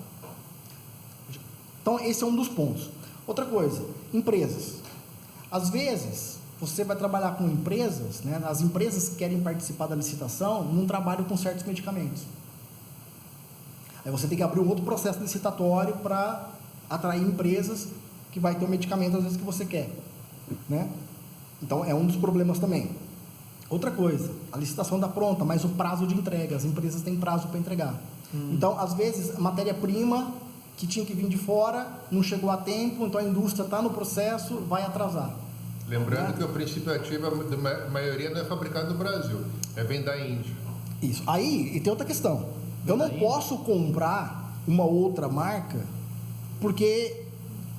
Então, esse é um dos pontos. Outra coisa, empresas. Às vezes, você vai trabalhar com empresas, né, as empresas que querem participar da licitação não trabalham com certos medicamentos. Aí você tem que abrir um outro processo licitatório para atrair empresas que vai ter o medicamento às vezes que você quer, né? Então, é um dos problemas também. Outra coisa, a licitação está pronta, mas o prazo de entrega, as empresas têm prazo para entregar. Então, às vezes, a matéria-prima que tinha que vir de fora não chegou a tempo, então a indústria está no processo, vai atrasar. Lembrando que o princípio ativo, a maioria não é fabricado no Brasil, vem da Índia. Isso. Aí, e tem outra questão. Eu não posso comprar uma outra marca porque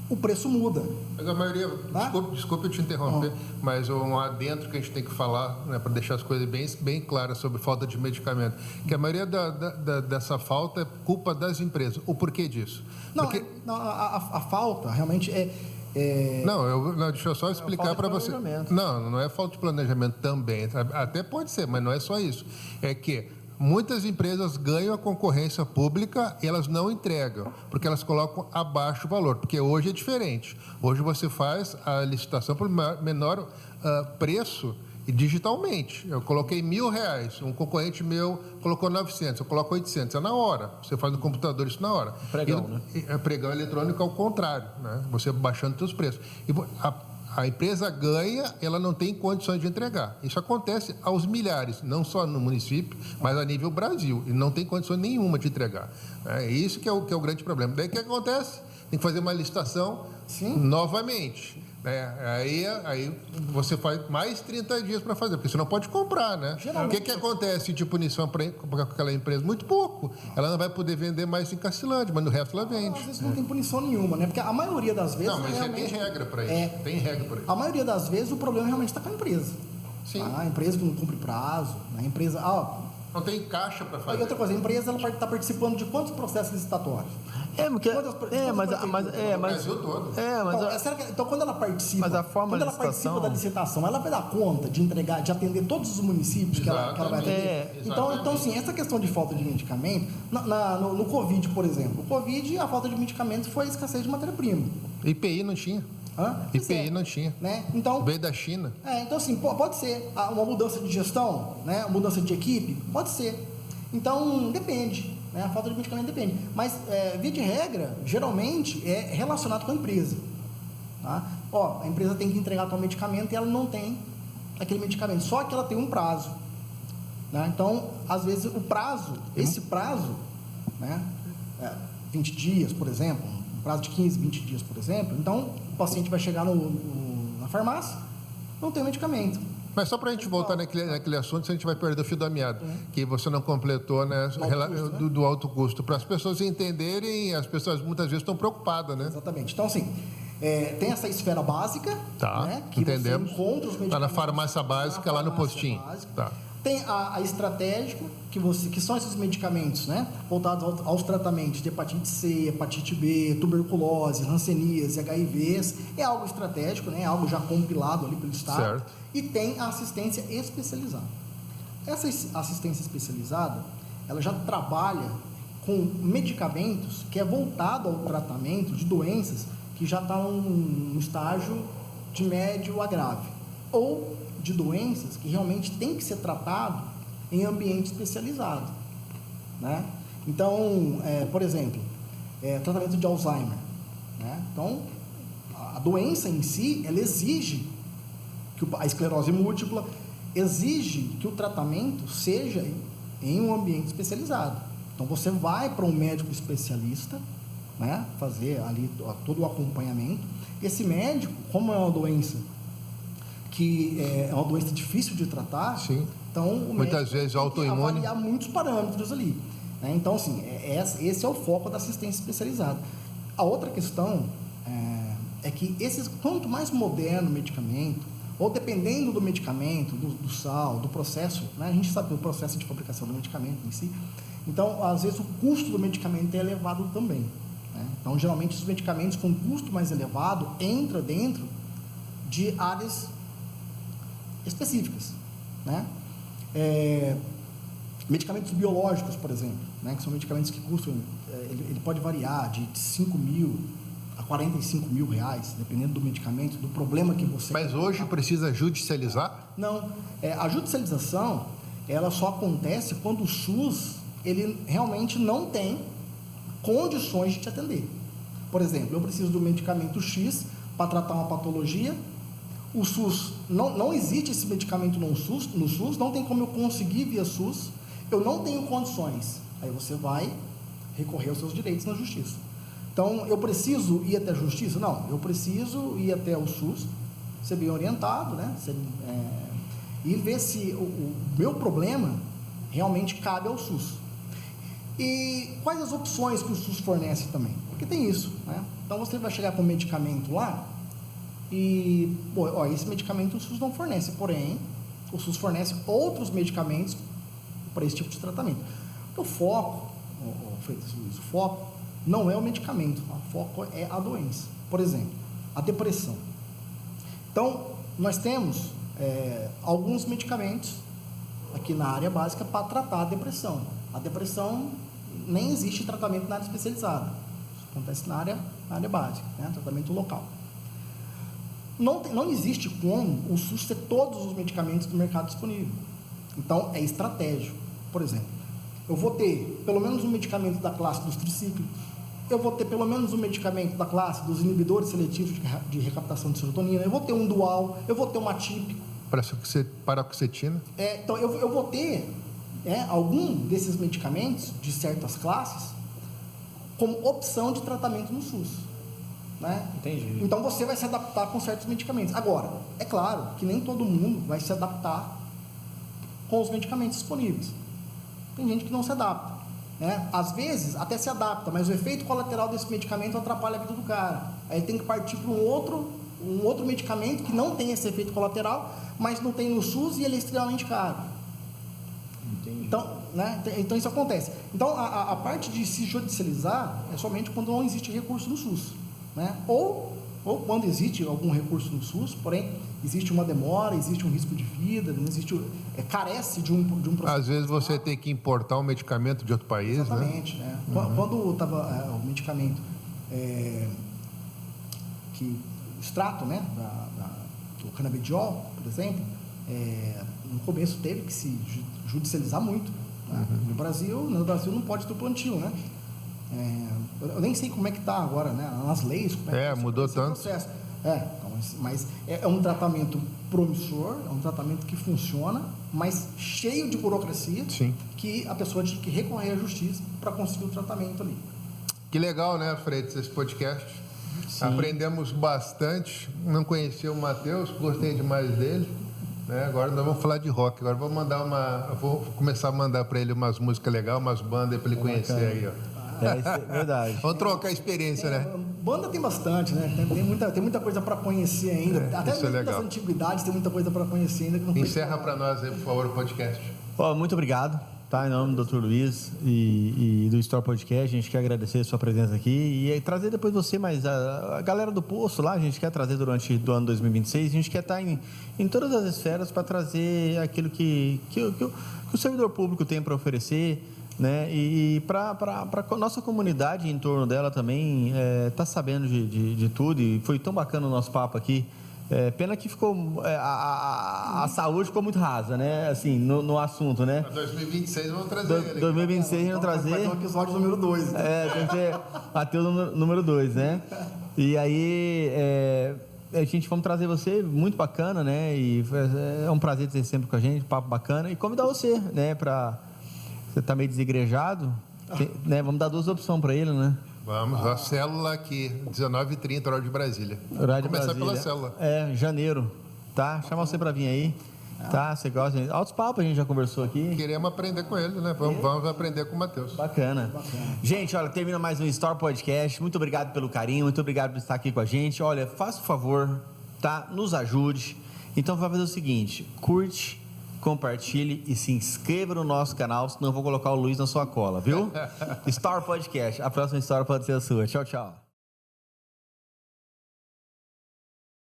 o preço muda. Mas a maioria, Tá? desculpe eu te interromper, mas um adentro que a gente tem que falar, né, para deixar as coisas bem claras sobre falta de medicamento, que a maioria dessa falta é culpa das empresas. O porquê disso? Porque... A falta realmente Não, deixa eu só explicar para você. Planejamento. Não é falta de planejamento também. Até pode ser, mas não é só isso. É que muitas empresas ganham a concorrência pública e elas não entregam, porque elas colocam abaixo o valor, porque hoje é diferente. Hoje você faz a licitação por menor preço e digitalmente. Eu coloquei R$1.000, um concorrente meu colocou 900, eu coloco 800, é na hora. Você faz no computador isso na hora. Pregão, né? Pregão eletrônico ao contrário, né? Você baixando os seus preços. E a empresa ganha, ela não tem condições de entregar. Isso acontece aos milhares, não só no município, mas a nível Brasil. E não tem condições nenhuma de entregar. É isso que é o grande problema. Daí o que acontece? Tem que fazer uma licitação novamente. Aí você faz mais 30 dias para fazer, porque você não pode comprar, né? O que acontece de punição para aquela empresa? Muito pouco. Ela não vai poder vender mais em Cacilândia, mas no resto ela vende. Às vezes não tem punição nenhuma, né? Porque a maioria das vezes... Não, mas realmente, tem regra para isso. Tem regra para isso. A maioria das vezes o problema realmente está com a empresa. Sim. A empresa que não cumpre prazo, a empresa... Não tem caixa para fazer. E outra coisa, a empresa está participando de quantos processos licitatórios? No Brasil todo. Então, quando ela participa, Mas a forma quando ela de participa licitação... da licitação, ela vai dar conta de entregar, de atender todos os municípios que ela vai atender. Então, assim, essa questão de falta de medicamento, no Covid, por exemplo, o Covid, a falta de medicamentos foi a escassez de matéria-prima. IPI não tinha. IPI não tinha. Né? Então, veio da China. Então, assim, pode ser uma mudança de gestão, né? Uma mudança de equipe, pode ser. Então, depende. Né? A falta de medicamento depende. Mas, via de regra, geralmente é relacionado com a empresa. Tá? A empresa tem que entregar tal medicamento e ela não tem aquele medicamento. Só que ela tem um prazo. Né? Então, às vezes, esse prazo, né? 20 dias, por exemplo, um prazo de 15, 20 dias, por exemplo, então o paciente vai chegar na farmácia, não tem medicamento. Mas só para a gente voltar naquele assunto, se a gente vai perder o fio da meada, que você não completou, né, do alto custo, para as pessoas entenderem, as pessoas muitas vezes estão preocupadas, né? Exatamente. Então, assim, tem essa esfera básica, né, que entendemos. você encontra os medicamentos. Está na farmácia básica, lá no postinho. Tá. Tem a estratégica, que são esses medicamentos, né, voltados aos tratamentos de hepatite C, hepatite B, tuberculose, hanseníase, HIVs. É algo estratégico, né, é algo já compilado ali pelo Estado. Certo. E tem a assistência especializada. Essa assistência especializada, ela já trabalha com medicamentos que é voltado ao tratamento de doenças que já estão num estágio de médio a grave, ou de doenças que realmente tem que ser tratado em ambiente especializado, né? Então, por exemplo, tratamento de Alzheimer, né? Então, a doença em si, ela exige a esclerose múltipla exige que o tratamento seja em um ambiente especializado. Então, você vai para um médico especialista, né, fazer ali todo o acompanhamento. Esse médico, como é uma doença que é uma doença difícil de tratar, sim, então o muitas vezes autoimune, avaliar muitos parâmetros ali, né? Então, assim, esse é o foco da assistência especializada. A outra questão é que quanto mais moderno o medicamento, ou dependendo do medicamento, do sal, do processo, né? A gente sabe do processo de fabricação do medicamento em si, então, às vezes, o custo do medicamento é elevado também, né? Então, geralmente, os medicamentos com custo mais elevado entram dentro de áreas específicas, né? Medicamentos biológicos, por exemplo, né? Que são medicamentos que custam, ele pode variar de 5 mil a 45 mil reais, dependendo do medicamento, do problema que você... Mas hoje precisa judicializar? Não. A judicialização, ela só acontece quando o SUS, ele realmente não tem condições de te atender. Por exemplo, eu preciso do medicamento X para tratar uma patologia, o SUS, não existe esse medicamento no SUS, não tem como eu conseguir via SUS, eu não tenho condições. Aí você vai recorrer aos seus direitos na justiça. Então, eu preciso ir até a justiça? Não, eu preciso ir até o SUS, ser bem orientado, né? E ver se o meu problema realmente cabe ao SUS. E quais as opções que o SUS fornece também? Porque tem isso, né? Então, você vai chegar com um medicamento lá e, esse medicamento o SUS não fornece, porém, o SUS fornece outros medicamentos para esse tipo de tratamento. O foco, Freitas Luiz, o foco não é o medicamento, o foco é a doença. Por exemplo, a depressão. Então, nós temos alguns medicamentos aqui na área básica para tratar a depressão. A depressão nem existe tratamento na área especializada. Isso acontece na área básica, né? Tratamento local. Não existe como o SUS ter todos os medicamentos do mercado disponível. Então, é estratégico. Por exemplo, eu vou ter pelo menos um medicamento da classe dos tricíclicos, eu vou ter pelo menos um medicamento da classe dos inibidores seletivos de recaptação de serotonina, eu vou ter um dual, eu vou ter um atípico. Paroxetina? Então, eu vou ter algum desses medicamentos de certas classes como opção de tratamento no SUS. Né? Entendi. Então, você vai se adaptar com certos medicamentos. Agora, é claro que nem todo mundo vai se adaptar com os medicamentos disponíveis. Tem gente que não se adapta. Né? Às vezes até se adapta, mas o efeito colateral desse medicamento atrapalha a vida do cara. Aí tem que partir para um outro medicamento que não tem esse efeito colateral, mas não tem no SUS e ele é extremamente caro. Entendi. Então, né? Então isso acontece. Então a parte de se judicializar é somente quando não existe recurso no SUS, né? Ou quando existe algum recurso no SUS, porém existe uma demora, existe um risco de vida, não existe, carece de um processo. Às vezes você tem que importar um medicamento de outro país, exatamente, né? Quando estava o medicamento, o extrato, né, do canabidiol, por exemplo, no começo teve que se judicializar muito. Né? No Brasil não pode ter plantio, né? Eu nem sei como é que está agora, né? Nas leis, como é que mudou tanto. Processo. Mas é um tratamento promissor, é um tratamento que funciona, mas cheio de burocracia. Sim. Que a pessoa tinha que recorrer à justiça para conseguir o tratamento ali. Que legal, né, Freitas, esse podcast. Sim. Aprendemos bastante. Não conhecia o Matheus, gostei demais dele. Né? Agora nós vamos falar de rock. Agora vou começar a mandar para ele umas músicas legais, umas bandas para ele conhecer aí, ó. Isso é verdade. Vamos trocar a experiência, né? Banda tem bastante, né? Tem muita coisa para conhecer ainda. Até mesmo das antiguidades tem muita coisa para conhecer ainda. Que não Encerra para nós aí, por favor, o podcast. Muito obrigado. Tá, em nome do Dr. Luiz e do Store Podcast, a gente quer agradecer a sua presença aqui e trazer depois você, mas a galera do Poço lá, a gente quer trazer durante o ano 2026, a gente quer estar em todas as esferas para trazer aquilo que o servidor público tem para oferecer, né? E para a nossa comunidade em torno dela também tá sabendo de tudo, e foi tão bacana o nosso papo aqui. Pena que ficou a saúde ficou muito rasa, né? Assim, no assunto, né? 2026 vamos trazer ele. 2026 vamos trazer. Vai ter um episódio número 2. Então. Tem que ter Matheus número 2, né? E aí a gente vamos trazer você, muito bacana, né? E é um prazer ter sempre com a gente, papo bacana, e convidar você, né? Você tá meio desigrejado, né? Vamos dar 2 opções para ele, né? Vamos, a célula aqui, 19h30, horário de Brasília. Horário de Começar Brasília. pela célula. Janeiro, tá? Chama você para vir aí, tá? Você gosta? Altos papos, a gente já conversou aqui. Queremos aprender com ele, né? Vamos aprender com o Matheus. Bacana. Gente, olha, termina mais um Store Podcast. Muito obrigado pelo carinho, muito obrigado por estar aqui com a gente. Olha, faça o favor, tá? Nos ajude. Então, vai fazer o seguinte, curte, compartilhe e se inscreva no nosso canal, senão eu vou colocar o Luiz na sua cola, viu? Store Podcast. A próxima história pode ser a sua. Tchau, tchau.